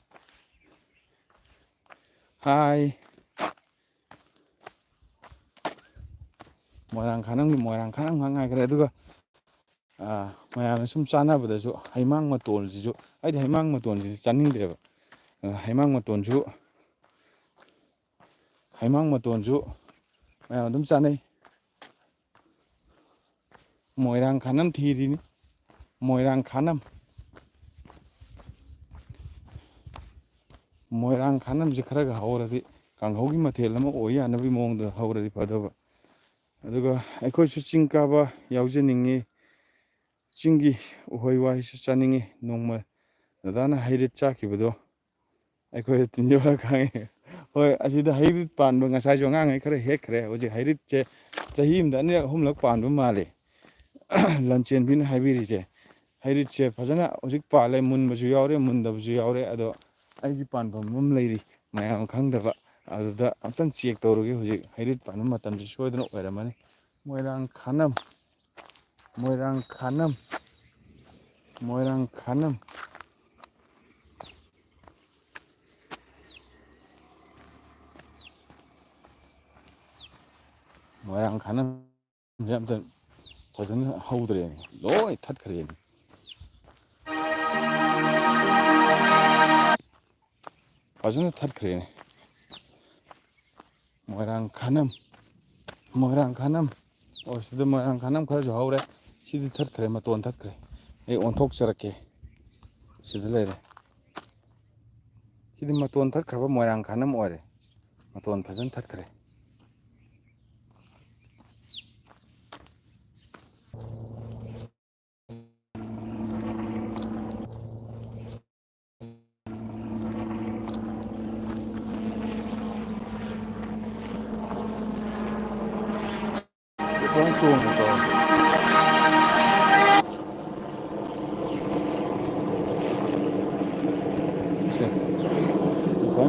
ꯍꯥꯏ ꯃꯣꯏꯔꯥꯡ ꯈꯥꯅꯝꯒꯤ ꯃꯣꯏꯔꯥꯡ ꯈꯥꯅꯝ ꯉꯥꯛ ꯉꯥꯏꯈ꯭ꯔꯦ ꯑꯗꯨꯒ ꯃꯌꯥꯝꯅ ꯁꯨꯝ ꯆꯥꯅꯕꯗꯁꯨ ꯍꯩꯃꯥꯡ ꯃꯇꯣꯟꯁꯤꯁꯨ ꯑꯩꯗꯤ ꯍꯩꯃꯥꯡ ꯃꯇꯣꯟꯁꯤꯗꯤ ꯆꯥꯅꯤꯡꯗꯦꯕ ꯍꯩꯃꯥꯡ ꯃꯇꯣꯟꯁꯨ ꯃꯌꯥꯝ ꯑꯗꯨꯝ ꯆꯥꯅꯩ ꯃꯣꯏꯔꯥꯡ ꯈꯥꯅꯝ ꯊꯤꯔꯤꯅꯤ ꯃꯣꯏꯔꯥꯡ ꯈꯥꯅꯝ ꯃꯣꯏꯔꯥꯡ ꯈꯥꯅꯝꯁꯦ ꯈꯔꯒ ꯍꯧꯔꯗꯤ ꯀꯥꯡꯍꯧꯒꯤ ꯃꯊꯦꯜ ꯑꯃ ꯑꯣꯏ ꯌꯥꯅꯕꯒꯤ ꯃꯑꯣꯡꯗ ꯍꯧꯔꯗꯤ ꯐꯗꯧꯕ ꯑꯗꯨꯒ ꯑꯩꯈꯣꯏꯁꯨ ꯆꯤꯡ ꯀꯥꯕ ꯌꯥꯎꯖꯅꯤꯡꯉꯤ ꯆꯤꯡꯒꯤ ꯎꯍꯩ ꯋꯥꯍꯩꯁꯨ ꯆꯥꯅꯤꯡꯉꯤ ꯅꯣꯡꯃ ꯗꯗꯥꯅ ꯍꯩꯔꯤꯠ ꯆꯥꯈꯤꯕꯗꯣ ꯑꯩꯈꯣꯏꯗ ꯇꯤꯟꯖꯣꯔ ꯈꯪꯉꯤ ꯍꯣꯏ ꯑꯁꯤꯗ ꯍꯩꯔꯤꯠ ꯄꯥꯟꯕ ꯉꯁꯥꯏꯁꯨ ꯑꯉꯥꯡꯉꯩ ꯈꯔ ꯍꯦꯛꯈ꯭ꯔꯦ ꯍꯧꯖꯤꯛ ꯍꯩꯔꯤꯠꯁꯦ ꯆꯍꯤ ꯑꯃꯗ ꯑꯅꯤꯔꯛ ꯑꯍꯨꯝꯂꯛ ꯄꯥꯟꯕ ꯃꯥꯜꯂꯤ ꯂꯟꯆꯦꯟꯕꯤꯅ ꯍꯥꯏꯕꯤꯔꯤꯁꯦ ꯍꯩꯔꯤꯠꯁꯦ ꯐꯖꯅ ꯍꯧꯖꯤꯛ ꯄꯥꯜꯂꯦ ꯃꯨꯟꯕꯁꯨ ꯌꯥꯎꯔꯦ ꯃꯨꯟꯗꯕꯁꯨ ꯌꯥꯎꯔꯦ ꯑꯗꯣ ꯑꯩꯒꯤ ꯄꯥꯟꯐꯝ ꯑꯃ ꯂꯩꯔꯤ ꯃꯌꯥꯝ ꯈꯪꯗꯕ ꯑꯗꯨꯗ ꯑꯝꯇꯪ ꯆꯦꯛ ꯇꯧꯔꯨꯒꯦ ꯍꯧꯖꯤꯛ ꯍꯩꯔꯤꯠ ꯄꯥꯟꯕ ꯃꯇꯝꯁꯤ ꯁꯣꯏꯗꯅ ꯑꯣꯏꯔꯝꯃꯅꯤ ꯃꯣꯏꯔꯥꯡ ꯈꯥꯅꯝ ꯃꯣꯏꯔꯥꯡ ꯈꯥꯅꯝ ꯃꯣꯏꯔꯥꯡ ꯈꯥꯅꯝ ꯃꯣꯏꯔꯥꯡ ꯈꯥꯅꯝꯁꯦ ꯑꯝꯇ ꯐꯖꯅ ꯍꯧꯗ꯭ꯔꯦꯅꯦ ꯂꯣꯏ ꯊꯠꯈ꯭ꯔꯦꯅꯦ ꯐꯖꯅ ꯊꯠꯈ꯭ꯔꯦꯅꯦ ꯃꯣꯏꯔꯥꯡ ꯈꯥꯅꯝ ꯃꯣꯏꯔꯥꯡ ꯈꯥꯅꯝ ꯑꯣ ꯁꯤꯗ ꯃꯣꯏꯔꯥꯡ ꯈꯥꯅꯝ ꯈꯔꯁꯨ ꯍꯧꯔꯦ ꯁꯤꯗꯤ ꯊꯠꯈ꯭ꯔꯦ ꯃꯇꯣꯟ ꯊꯠꯈ꯭ꯔꯦ ꯑꯩ ꯑꯣꯟꯊꯣꯛꯆꯔꯛꯀꯦ ꯁꯤꯗ ꯂꯩꯔꯦ ꯁꯤꯗꯤ ꯃꯇꯣꯟ ꯊꯠꯈ꯭ꯔꯕ ꯃꯣꯏꯔꯥꯡ ꯈꯥꯅꯝ ꯑꯣꯏꯔꯦ ꯃꯇꯣꯟ ꯐꯖꯅ ꯊꯠꯈ꯭ꯔꯦ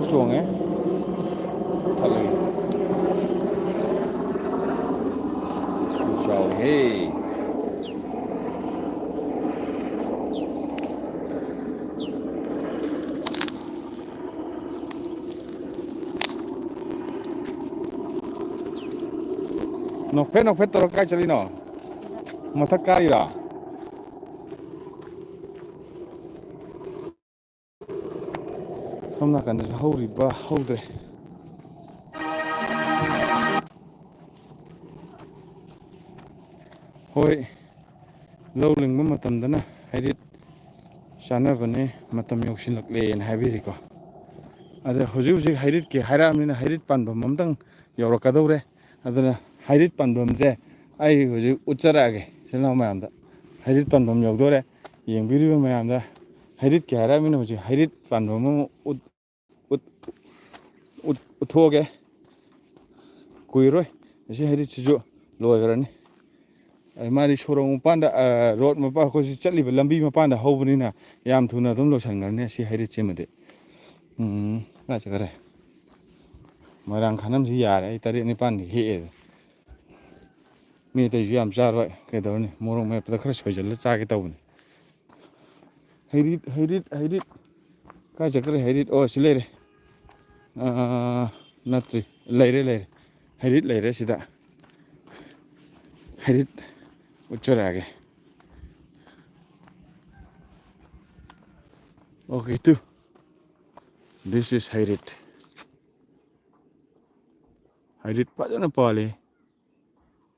ꯆꯣꯡꯉꯦ ꯊꯠꯂꯒꯦ ꯆꯥꯎꯍꯦ ꯅꯣꯛꯐꯦꯠ ꯇꯧꯔ ꯀꯥꯏ ꯆꯠꯂꯤꯅꯣ ꯃꯊꯛ ꯀꯥꯔꯤꯔꯣ ꯁꯣꯝ ꯅꯥꯀꯟꯗꯁꯨ ꯍꯧꯔꯤꯕ ꯍꯧꯗ꯭ꯔꯦ ꯍꯣꯏ ꯂꯧ ꯂꯤꯡꯕ ꯃꯇꯝꯗꯅ ꯍꯩꯔꯤꯠ ꯆꯥꯅꯕꯅꯦ ꯃꯇꯝ ꯌꯧꯁꯤꯜꯂꯛꯂꯦꯅ ꯍꯥꯏꯕꯤꯔꯤꯀꯣ ꯑꯗ ꯍꯧꯖꯤꯛ ꯍꯩꯔꯤꯠꯀꯤ ꯍꯥꯏꯔꯛꯑꯕꯅꯤꯅ ꯍꯩꯔꯤꯠ ꯄꯥꯟꯐꯝ ꯑꯝꯇꯪ ꯌꯧꯔꯛꯀꯗꯧꯔꯦ ꯑꯗꯨꯅ ꯍꯩꯔꯤꯠ ꯄꯥꯟꯐꯝꯁꯦ ꯑꯩ ꯍꯧꯖꯤꯛ ꯎꯠꯆꯔꯛꯑꯒꯦ ꯏꯆꯤꯜ ꯏꯅꯥꯎ ꯃꯌꯥꯝꯗ ꯍꯩꯔꯤꯠ ꯄꯥꯟꯐꯝ ꯌꯧꯗꯣꯔꯦ ꯌꯦꯡꯕꯤꯔꯤꯕ ꯃꯌꯥꯝꯗ ꯍꯩꯔꯤꯠꯀꯤ ꯍꯥꯏꯔꯛꯑꯕꯅꯤꯅ ꯍꯧꯖꯤꯛ ꯍꯩꯔꯤꯠ ꯄꯥꯟꯐꯝ ꯑꯃ ꯎꯠꯊꯣꯛꯑꯒꯦ ꯀꯨꯏꯔꯣꯏ ꯉꯁꯤ ꯍꯩꯔꯤꯠꯁꯤꯁꯨ ꯂꯣꯏꯈ꯭ꯔꯅꯤ ꯃꯥꯗꯤ ꯁꯣꯔꯣꯛ ꯃꯄꯥꯟꯗ ꯔꯣꯗ ꯃꯄꯥꯟ ꯑꯩꯈꯣꯏꯁꯤ ꯆꯠꯂꯤꯕ ꯂꯝꯕꯤ ꯃꯄꯥꯟꯗ ꯍꯧꯕꯅꯤꯅ ꯌꯥꯝ ꯊꯨꯅ ꯑꯗꯨꯝ ꯂꯣꯏꯁꯤꯟꯈ꯭ꯔꯅꯤ ꯁꯤ ꯍꯩꯔꯤꯠꯁꯤꯃꯗꯤ ꯀꯥꯏ ꯆꯠꯈ꯭ꯔꯦ ꯃꯣꯏꯔꯥꯡ ꯈꯥꯅꯝꯁꯤ ꯌꯥꯔꯦ ꯑꯩ 7-9 ꯍꯦꯛꯑꯦ ꯃꯤ ꯑꯇꯩꯁꯨ ꯌꯥꯝ ꯆꯥꯔꯣꯏ ꯀꯩꯗꯧꯔꯅꯤ ꯃꯣꯔꯣꯛ ꯃꯦꯠꯄꯗ ꯈꯔ ꯁꯣꯏꯖꯜꯂ ꯆꯥꯒꯦ ꯇꯧꯕꯅꯤ ꯍꯩꯔꯤꯠ ꯀꯥꯏ ꯆꯠꯈ꯭ꯔꯦ ꯍꯩꯔꯤꯠ ꯑꯣ ꯁꯤ ꯂꯩꯔꯦ ꯅꯠꯇ꯭ꯔꯤ ꯂꯩꯔꯦ ꯍꯩꯔꯤꯠ ꯂꯩꯔꯦ ꯁꯤꯗ ꯍꯩꯔꯤꯠ ꯎꯠꯆꯔꯛꯑꯒꯦ ꯑꯣꯀꯦ ꯗꯤꯁ ꯏꯁ ꯍꯩꯔꯤꯠ ꯐꯖꯅ ꯄꯥꯜꯂꯤ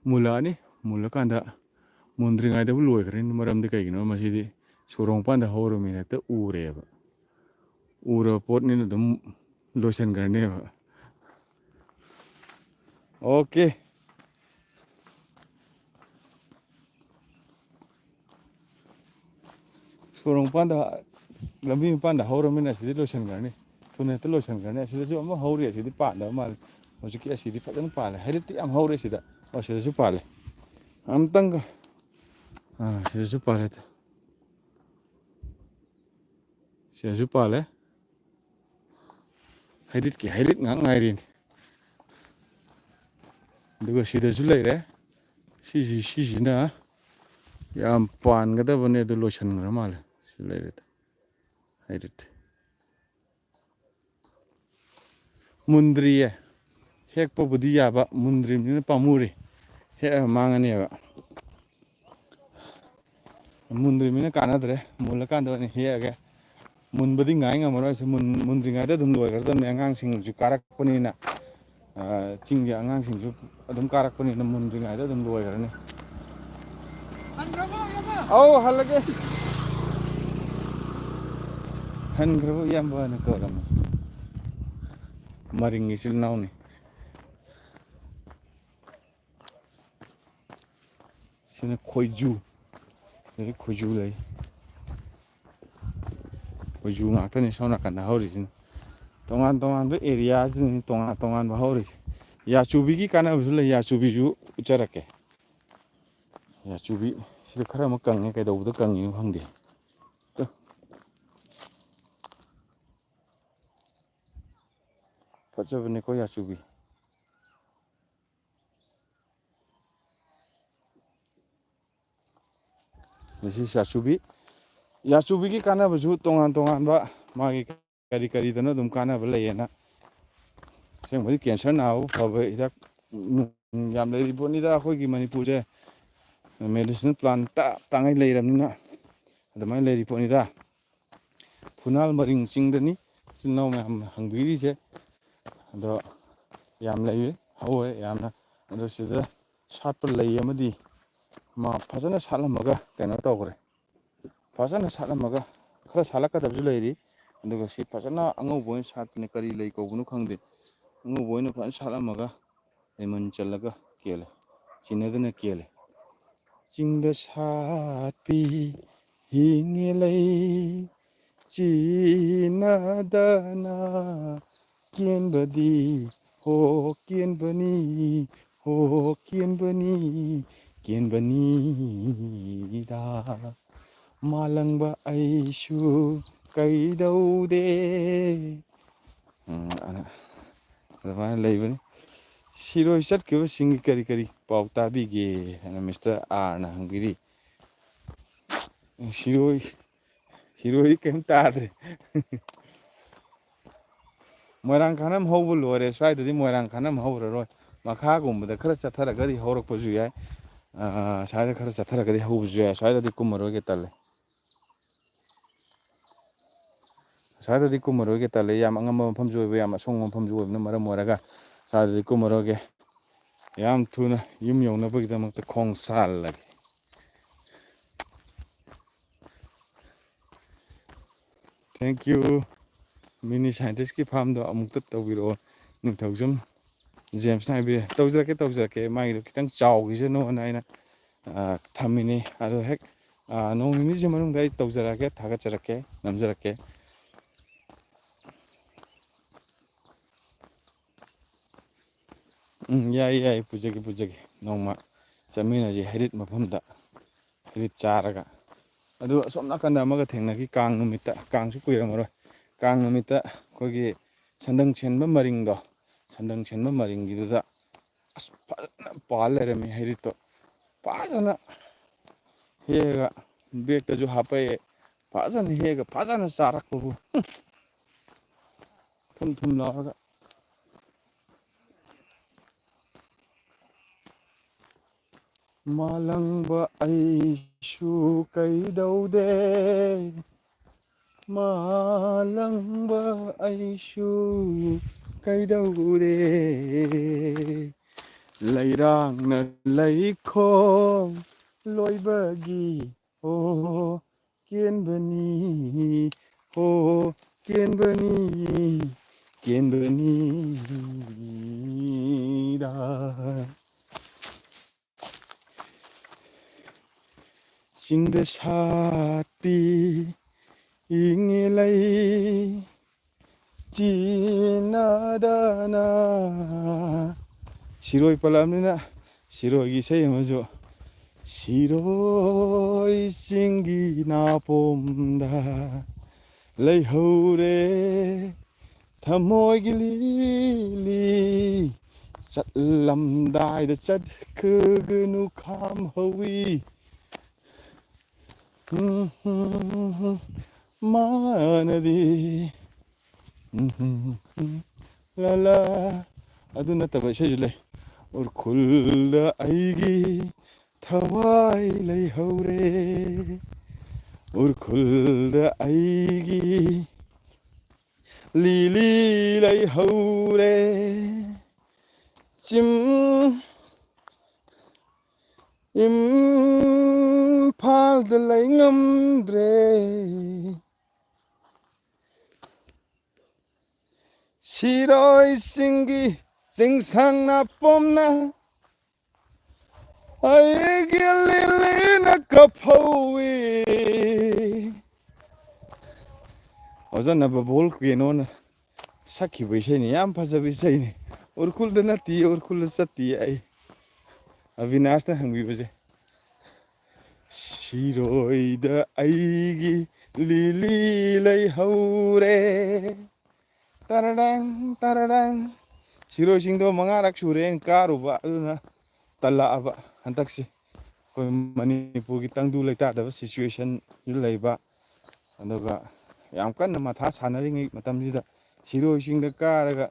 ꯃꯨꯜꯂꯛꯑꯅꯤ ꯃꯨꯜꯂꯀꯥꯟꯗ ꯃꯨꯟꯗ꯭ꯔꯤꯉꯩꯗꯕꯨ ꯂꯣꯏꯈ꯭ꯔꯅꯤ ꯃꯔꯝꯗꯤ ꯀꯩꯒꯤꯅꯣ ꯃꯁꯤꯗꯤ ꯁꯣꯔꯣꯛ ꯃꯄꯥꯟꯗ ꯍꯧꯔꯃꯤꯅ ꯍꯦꯛꯇ ꯎꯔꯦꯕ ꯎꯔꯕ ꯄꯣꯠꯅꯤꯅ ꯑꯗꯨꯝ ꯂꯣꯏꯁꯤꯟꯈ꯭ꯔꯅꯦꯕ ꯑꯣꯀꯦ ꯁꯣꯔꯣꯛ ꯃꯄꯥꯟꯗ ꯂꯝꯕꯤ ꯃꯄꯥꯟꯗ ꯍꯧꯔꯃꯤꯅ ꯑꯁꯤꯗꯤ ꯂꯣꯏꯁꯤꯟꯈ꯭ꯔꯅꯤ ꯊꯨꯅ ꯍꯦꯛꯇ ꯂꯣꯏꯁꯤꯟꯈ꯭ꯔꯅꯤ ꯑꯁꯤꯗꯁꯨ ꯑꯃ ꯍꯧꯔꯤ ꯑꯁꯤꯗꯤ ꯄꯥꯟꯗꯕ ꯃꯥꯜꯂꯦ ꯍꯧꯖꯤꯛꯀꯤ ꯑꯁꯤꯗꯤ ꯐꯖꯅ ꯄꯥꯜꯂꯦ ꯍꯩꯔꯤꯠꯇꯤ ꯌꯥꯝ ꯍꯧꯔꯦ ꯁꯤꯗ ꯁꯤꯗꯁꯨ ꯄꯥꯜꯂꯦ ꯑꯝꯇꯪꯒ ꯁꯤꯗꯁꯨ ꯄꯥꯜꯂꯦ ꯁꯤꯗꯁꯨ ꯄꯥꯜꯂꯦ ꯍꯩꯔꯤꯠ ꯉꯥꯛ ꯉꯥꯏꯔꯤꯅꯤ ꯑꯗꯨꯒ ꯁꯤꯗꯁꯨ ꯂꯩꯔꯦ ꯁꯤꯁꯤꯅ ꯌꯥꯝ ꯄꯥꯟꯒꯗꯕꯅꯦ ꯑꯗꯨ ꯂꯣꯏꯁꯤꯟꯈ꯭ꯔ ꯃꯥꯜꯂꯦ ꯁꯤ ꯂꯩꯔꯦ ꯍꯩꯔꯤꯠ ꯃꯨꯟꯗ꯭ꯔꯤꯌꯦ ꯍꯦꯛꯄꯕꯨꯗꯤ ꯌꯥꯕ ꯃꯨꯟꯗ꯭ꯔꯤꯕꯅꯤꯅ ꯄꯥꯝꯃꯨꯔꯤ ꯍꯦꯛꯑꯒ ꯃꯥꯡꯉꯅꯦꯕ ꯃꯨꯟꯗ꯭ꯔꯤꯕꯅꯤꯅ ꯀꯥꯟꯅꯗ꯭ꯔꯦ ꯃꯨꯜꯂꯀꯥꯟꯗ ꯑꯣꯏꯅ ꯍꯦꯛꯑꯒꯦ ꯃꯨꯟꯕꯗꯤ ꯉꯥꯏ ꯉꯝꯃꯔꯣꯏ ꯃꯨꯟꯗ꯭ꯔꯤꯉꯩꯗ ꯑꯗꯨꯝ ꯂꯣꯏꯈ꯭ꯔꯗꯕꯅꯤ ꯑꯉꯥꯡꯁꯤꯡꯁꯨ ꯀꯥꯔꯛꯄꯅꯤꯅ ꯆꯤꯡꯒꯤ ꯑꯉꯥꯡꯁꯤꯡꯁꯨ ꯑꯗꯨꯝ ꯀꯥꯔꯛꯄꯅꯤꯅ ꯃꯨꯟꯗ꯭ꯔꯤꯉꯩꯗ ꯑꯗꯨꯝ ꯂꯣꯏꯈ꯭ꯔꯅꯤ ꯑꯧ ꯍꯜꯂꯒꯦ ꯍꯟꯈ꯭ꯔꯕ ꯏꯌꯥꯝꯕꯅ ꯀꯧꯔꯝꯃꯤ ꯃꯔꯤꯡ ꯏꯆꯤꯜ ꯏꯅꯥꯎꯅꯤ ꯁꯤꯅ ꯈꯣꯏꯖꯨ ꯁꯤꯗ ꯈꯣꯏꯖꯨ ꯂꯩ ꯈꯣꯏꯖꯨ ꯉꯥꯛꯇꯅꯤ ꯁꯣꯝ ꯅꯥꯀꯟꯗ ꯍꯧꯔꯤꯁꯤꯅ ꯇꯣꯉꯥꯟ ꯇꯣꯉꯥꯟꯕ ꯑꯦꯔꯤꯌꯥꯁꯤꯗꯅꯤ ꯇꯣꯉꯥꯟ ꯇꯣꯉꯥꯟꯕ ꯍꯧꯔꯤꯁꯦ ꯌꯥꯆꯨꯕꯤꯒꯤ ꯀꯥꯟꯅꯕꯁꯨ ꯂꯩ ꯌꯥꯆꯨꯕꯤꯁꯨ ꯎꯠꯆꯔꯛꯀꯦ ꯌꯥꯆꯨꯕꯤ ꯁꯤꯗ ꯈꯔ ꯑꯃ ꯀꯪꯉꯦ ꯀꯩꯗꯧꯕꯗ ꯀꯪꯉꯤꯅꯣ ꯈꯪꯗꯦ ꯐꯖꯕꯅꯦꯀꯣ ꯌꯥꯆꯨꯕꯤ ꯃꯁꯤ ꯌꯥꯆꯨꯕꯤꯒꯤ ꯀꯥꯟꯅꯕꯁꯨ ꯇꯣꯉꯥꯟ ꯇꯣꯉꯥꯟꯕ ꯃꯥꯒꯤ ꯀꯔꯤꯗꯅ ꯑꯗꯨꯝ ꯀꯥꯟꯅꯕ ꯂꯩꯌꯦꯅ ꯑꯁꯦꯡꯕꯗꯤ ꯀꯦꯟꯁꯔ ꯅꯥꯕ ꯐꯕ ꯍꯤꯗꯥꯛ ꯌꯥꯝ ꯂꯩꯔꯤ ꯄꯣꯠꯅꯤꯗ ꯑꯩꯈꯣꯏꯒꯤ ꯃꯅꯤꯄꯨꯔꯁꯦ ꯃꯦꯗꯤꯁꯤꯅꯦꯜ ꯄ꯭ꯂꯥꯟ ꯇꯥꯡꯉꯩ ꯂꯩꯔꯕꯅꯤꯅ ꯑꯗꯨꯃꯥꯏꯅ ꯂꯩꯔꯤ ꯄꯣꯠꯅꯤꯗ ꯐꯨꯅꯥꯜ ꯃꯔꯤꯡ ꯆꯤꯡꯗꯅꯤ ꯏꯆꯤꯜ ꯏꯅꯥꯎ ꯃꯌꯥꯝ ꯍꯪꯕꯤꯔꯤꯁꯦ ꯑꯗꯣ ꯌꯥꯝ ꯂꯩ ꯍꯧꯋꯦ ꯌꯥꯝꯅ ꯑꯗꯣ ꯁꯤꯗ ꯁꯥꯠꯄ ꯂꯩ ꯑꯃꯗꯤ ꯃꯥ ꯐꯖꯅ ꯁꯥꯠꯂꯝꯃꯒ ꯀꯩꯅꯣ ꯇꯧꯈ꯭ꯔꯦ ꯐꯖꯅ ꯁꯥꯠꯂꯝꯃꯒ ꯈꯔ ꯁꯥꯠꯂꯛꯀꯗꯕꯁꯨ ꯂꯩꯔꯤ ꯑꯗꯨꯒ ꯁꯤ ꯐꯖꯅ ꯑꯉꯧꯕ ꯑꯣꯏꯅ ꯁꯥꯠꯄꯅꯦ ꯀꯔꯤ ꯂꯩ ꯀꯧꯕꯅꯣ ꯈꯪꯗꯦ ꯑꯉꯧꯕ ꯑꯣꯏꯅ ꯐꯖꯅ ꯁꯥꯠꯂꯝꯃꯒ ꯂꯩꯃꯟ ꯆꯜꯂꯒ ꯀꯦꯜꯂꯦ ꯆꯤꯟꯅꯗꯅ ꯀꯦꯜꯂꯦ ꯆꯤꯡꯗ ꯁꯥꯠꯄꯤ ꯍꯤꯡꯉꯦ ꯂꯩ ꯆꯤꯟꯅꯗꯅ ꯀꯦꯟꯕꯗꯤ ꯍꯣ ꯀꯦꯟꯕꯅꯤ ꯍꯣ ꯀꯦꯟꯕꯅꯤ ꯀꯦꯟꯕꯅꯤꯗ ꯃꯥꯂꯪꯕ ꯑꯩꯁꯨ ꯀꯩꯗꯧꯗꯦ ꯑꯗꯨꯃꯥꯏꯅ ꯂꯩꯕꯅꯤ ꯁꯤꯔꯣꯏ ꯆꯠꯈꯤꯕꯁꯤꯡꯒꯤ ꯀꯔꯤ ꯀꯔꯤ ꯄꯥꯎ ꯇꯥꯕꯤꯒꯦ ꯍꯥꯏꯅ ꯃꯤꯁꯇꯔ ꯑꯥꯔꯅ ꯍꯪꯕꯤꯔꯤ ꯁꯤꯔꯣꯏ ꯀꯩꯝ ꯇꯥꯗ꯭ꯔꯦ ꯃꯣꯏꯔꯥꯡ ꯈꯥꯅꯝ ꯍꯧꯕ ꯂꯣꯏꯔꯦ ꯁ꯭ꯋꯥꯏꯗꯗꯤ ꯃꯣꯏꯔꯥꯡ ꯈꯥꯅꯝ ꯍꯧꯔꯔꯣꯏ ꯃꯈꯥꯒꯨꯝꯕꯗ ꯈꯔ ꯆꯠꯊꯔꯒꯗꯤ ꯍꯧꯔꯛꯄꯁꯨ ꯌꯥꯏ, ꯁ꯭ꯋꯥꯏꯗ ꯈꯔ ꯆꯠꯊꯔꯒꯗꯤ ꯍꯧꯕꯁꯨ ꯌꯥꯏ. ꯁ꯭ꯋꯥꯏꯗꯗꯤ ꯀꯨꯝꯃꯔꯣꯏꯒꯦ ꯇꯜꯂꯦ. ꯁ꯭ꯋꯥꯏꯗꯗꯤ ꯀꯨꯝꯃꯔꯣꯏꯒꯦ ꯇꯜꯂꯦ. ꯌꯥꯝ ꯑꯉꯝꯕ ꯃꯐꯝꯁꯨ ꯑꯣꯏꯕ, ꯌꯥꯝ ꯑꯁꯣꯡꯕ ꯃꯐꯝꯁꯨ ꯑꯣꯏꯕꯅ ꯃꯔꯝ ꯑꯣꯏꯔꯒ ꯁ꯭ꯋꯥꯏꯗꯗꯤ ꯀꯨꯝꯃꯔꯣꯏꯒꯦ. ꯌꯥꯝ ꯊꯨꯅ ꯌꯨꯝ ꯌꯧꯅꯕꯒꯤꯗꯃꯛꯇ ꯈꯣꯡ ꯁꯥꯜꯂꯒꯦ. Thank you. ꯃꯤꯅꯤ ꯁꯥꯏꯟꯇꯤꯁꯀꯤ ꯐꯥꯔꯝꯗꯣ ꯑꯃꯨꯛꯇ ꯇꯧꯕꯤꯔꯛꯑꯣ. ꯅꯤꯡꯊꯧꯖꯝ ꯖꯦꯝꯁꯅ ꯍꯥꯏꯕꯤꯔꯦ. ꯇꯧꯖꯔꯛꯀꯦ. ꯃꯥꯒꯤꯗꯣ ꯈꯤꯇꯪ ꯆꯥꯎꯈꯤꯁꯅꯣꯅ ꯑꯩꯅ ꯊꯝꯃꯤꯅꯤ. ꯑꯗꯣ ꯍꯦꯛ ꯅꯣꯡ ꯅꯤꯅꯤꯁꯤ ꯃꯅꯨꯡꯗ ꯑꯩ ꯇꯧꯖꯔꯛꯑꯒꯦ, ꯊꯥꯒꯠꯆꯔꯛꯀꯦ, ꯅꯝꯖꯔꯛꯀꯦ. ꯌꯥꯏ. ꯄꯨꯖꯒꯦ. ꯅꯣꯡꯃ ꯆꯠꯃꯤꯟꯅꯁꯤ ꯍꯩꯔꯤꯠ ꯃꯐꯝꯗ, ꯍꯩꯔꯤꯠ ꯆꯥꯔꯒ. ꯑꯗꯨ ꯑꯁꯣꯝ ꯅꯥꯀꯟꯗ ꯑꯃꯒ ꯊꯦꯡꯅꯈꯤ ꯀꯥꯡ ꯅꯨꯃꯤꯠꯇ. ꯀꯥꯡꯁꯨ ꯀꯨꯏꯔꯝꯃꯔꯣꯏ. ꯀꯥꯡ ꯅꯨꯃꯤꯠꯇ ꯑꯩꯈꯣꯏꯒꯤ ꯁꯟꯗꯪ ꯁꯦꯟꯕ ꯃꯔꯤꯡꯗꯣ, ꯁꯟꯗꯪ ꯁꯦꯟꯕ ꯃꯔꯤꯡꯒꯤꯗꯨꯗ ꯑꯁ ꯐꯖꯅ ꯄꯥꯜ ꯂꯩꯔꯝꯃꯤ ꯍꯩꯔꯤꯠꯇꯣ. ꯐꯖꯅ ꯍꯦꯛꯑꯒ ꯕꯦꯛꯇꯁꯨ ꯍꯥꯞꯄꯛꯑꯦ. ꯐꯖꯅ ꯍꯦꯛꯑꯒ ꯐꯖꯅ ꯆꯥꯔꯛꯄꯕꯨ, ꯊꯨꯝ ꯂꯥꯎꯔꯒ. ꯃꯥꯂꯪꯕ ꯑꯩꯁꯨ ꯀꯩꯗꯧꯗꯦ, ꯃꯥꯂꯪꯕ ꯑꯩꯁꯨ ꯀꯩꯗꯧꯗꯦ, ꯂꯩꯔꯥꯡꯅ ꯂꯩꯈꯣꯡ ꯂꯣꯏꯕꯒꯤ ꯍꯣ ꯀꯦꯟꯕꯅꯤ, ꯍꯣ ꯀꯦꯟꯕꯅꯤꯗ. ꯆꯤꯡꯗ ꯁꯥꯠꯄꯤ ꯏꯉꯦ ꯂꯩ ꯆꯤꯟꯅꯗꯅ. ꯁꯤꯔꯣꯏ ꯄꯜꯂꯛꯑꯕꯅꯤꯅ ꯁꯤꯔꯣꯏꯒꯤ ꯏꯁꯩ ꯑꯃꯁꯨ. ꯁꯤꯔꯣꯏ ꯆꯤꯡꯒꯤ ꯅꯥꯄꯣꯝꯗ ꯂꯩꯍꯧꯔꯦ ꯊꯃꯣꯏꯒꯤ ꯂꯤꯂꯤ, ꯆꯠꯂꯝꯗꯥꯏꯗ ꯆꯠꯈ꯭ꯔꯒꯅꯨ ꯈꯥꯝꯍꯧꯏ. ꯃꯥꯅꯗꯤ ꯂꯥꯂꯥ. ꯑꯗꯨ ꯅꯠꯇꯕ ꯏꯁꯩꯁꯨ ꯂꯩ. ꯎꯔꯈꯨꯜꯗ ꯑꯩꯒꯤ ꯊꯋꯥꯏ ꯂꯩꯍꯧꯔꯦ, ꯎꯔꯈꯨꯜꯗ ꯑꯩꯒꯤ ꯂꯤꯂꯤ ꯂꯩꯍꯧꯔꯦ. ꯏꯝꯐꯥꯜꯗ ꯂꯩ ꯉꯝꯗ꯭ꯔꯦ, ꯁꯤꯔꯣꯏ ꯆꯤꯡꯒꯤ ꯆꯤꯡꯁꯥꯡ ꯅꯥꯄꯣꯝꯅ ꯑꯩꯒꯤ ꯂꯤꯂꯤꯅ ꯀꯞꯐꯧꯏ. ꯑꯣꯖꯥ ꯅꯕꯕꯣꯜ ꯀꯩꯅꯣꯅ ꯁꯛꯈꯤꯕ ꯏꯁꯩꯅꯤ. ꯌꯥꯝ ꯐꯖꯕ ꯏꯁꯩꯅꯤ. ꯎꯔꯈꯨꯜꯗ ꯅꯠꯇꯤꯌꯦ, ꯎꯔꯈꯨꯜꯗ ꯆꯠꯇꯤꯌꯦ ꯑꯩ. ꯑꯕꯤꯅꯥꯁꯅ ꯍꯪꯕꯤꯕꯁꯦ. ꯁꯤꯔꯣꯏꯗ ꯑꯩꯒꯤ ꯂꯤꯂꯤ ꯂꯩꯍꯧꯔꯦ. ꯇꯔꯔꯪ. ꯁꯤꯔꯣꯏ ꯆꯤꯡꯗꯣ 5ꯔꯛ ꯁꯨꯔꯦ ꯑꯩꯅ ꯀꯥꯔꯨꯕ. ꯑꯗꯨꯅ ꯇꯜꯂꯛꯑꯕ ꯍꯟꯗꯛꯁꯤ. ꯑꯩꯈꯣꯏ ꯃꯅꯤꯄꯨꯔꯒꯤ ꯇꯪꯗꯨ ꯂꯩꯇꯥꯗꯕ ꯁꯤꯆꯨꯋꯦꯁꯟꯁꯨ ꯂꯩꯕ. ꯑꯗꯨꯒ ꯌꯥꯝ ꯀꯟꯅ ꯃꯊꯥ ꯁꯥꯟꯅꯔꯤꯉꯩ ꯃꯇꯝꯁꯤꯗ ꯁꯤꯔꯣꯏ ꯆꯤꯡꯗ ꯀꯥꯔꯒ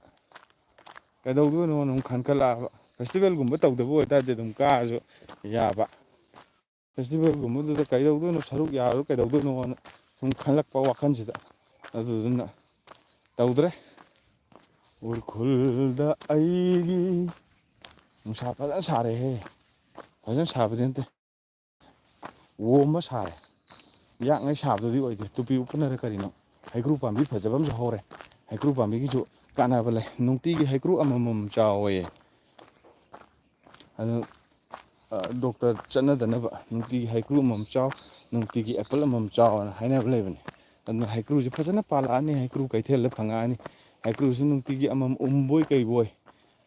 ꯀꯩꯗꯧꯗꯣꯏꯅꯣꯅ ꯑꯃꯨꯛ ꯈꯟꯀꯠꯂꯛꯑꯕ. ꯐꯦꯁꯇꯤꯚꯦꯜꯒꯨꯝꯕ ꯇꯧꯗꯕ ꯑꯣꯏꯇꯥꯔꯗꯤ ꯑꯗꯨꯝ ꯀꯥꯔꯁꯨ ꯌꯥꯕ. ꯐꯦꯁꯇꯤꯚꯦꯜꯒꯨꯝꯕꯗꯨꯗ ꯀꯩꯗꯧꯗꯣꯏꯅꯣ, ꯁꯔꯨꯛ ꯌꯥꯔꯒ ꯀꯩꯗꯧꯗꯣꯏꯅꯣꯅ ꯁꯨꯝ ꯈꯜꯂꯛꯄ ꯋꯥꯈꯜꯁꯤꯗ. ꯑꯗꯨꯗꯨꯅ ꯇꯧꯗ꯭ꯔꯦ. ꯎꯔꯈꯨꯜꯗ ꯑꯩꯒꯤ. ꯅꯨꯡꯁꯥ ꯐꯖꯅ ꯁꯥꯔꯦꯍꯦ. ꯐꯖꯅ ꯁꯥꯕꯗꯤ ꯅꯠꯇꯦ, ꯑꯣꯝꯃ ꯁꯥꯔꯦ. ꯌꯥꯛꯉꯩ ꯁꯥꯕꯗꯨꯗꯤ ꯑꯣꯏꯗꯦ. ꯇꯨꯄꯤ ꯎꯞꯄꯅꯔ ꯀꯔꯤꯅꯣ. ꯍꯩꯀ꯭ꯔꯨ ꯄꯥꯝꯕꯤ ꯐꯖꯕ ꯑꯃꯁꯨ ꯍꯧꯔꯦ. ꯍꯩꯀ꯭ꯔꯨ ꯄꯥꯝꯕꯤꯒꯤꯁꯨ ꯀꯥꯟꯅꯕ ꯂꯩ. ꯅꯨꯡꯇꯤꯒꯤ ꯍꯩꯀ꯭ꯔꯨ ꯑꯃꯃꯝ ꯆꯥꯎꯌꯦ. ꯑꯗꯨ ꯗꯣꯛꯇꯔ ꯆꯠꯅꯗꯅꯕ ꯅꯨꯡꯇꯤꯒꯤ ꯍꯩꯀ꯭ꯔꯨ ꯑꯃꯃꯝ ꯆꯥꯎ, ꯅꯨꯡꯇꯤꯒꯤ ꯑꯦꯄꯜ ꯑꯃꯃꯝ ꯆꯥꯎꯅ ꯍꯥꯏꯅꯕ ꯂꯩꯕꯅꯤ. ꯑꯗꯨꯅ ꯍꯩꯀ꯭ꯔꯨꯁꯦ ꯐꯖꯅ ꯄꯥꯜꯂꯛꯑꯅꯤ. ꯍꯩꯀ꯭ꯔꯨ ꯀꯩꯊꯦꯜꯗ ꯐꯪꯉꯛꯑꯅꯤ. ꯍꯩꯀ꯭ꯔꯨꯁꯤ ꯅꯨꯡꯇꯤꯒꯤ ꯑꯃꯃꯝ ꯎꯝꯕꯣꯏ ꯀꯩꯕꯣꯏ,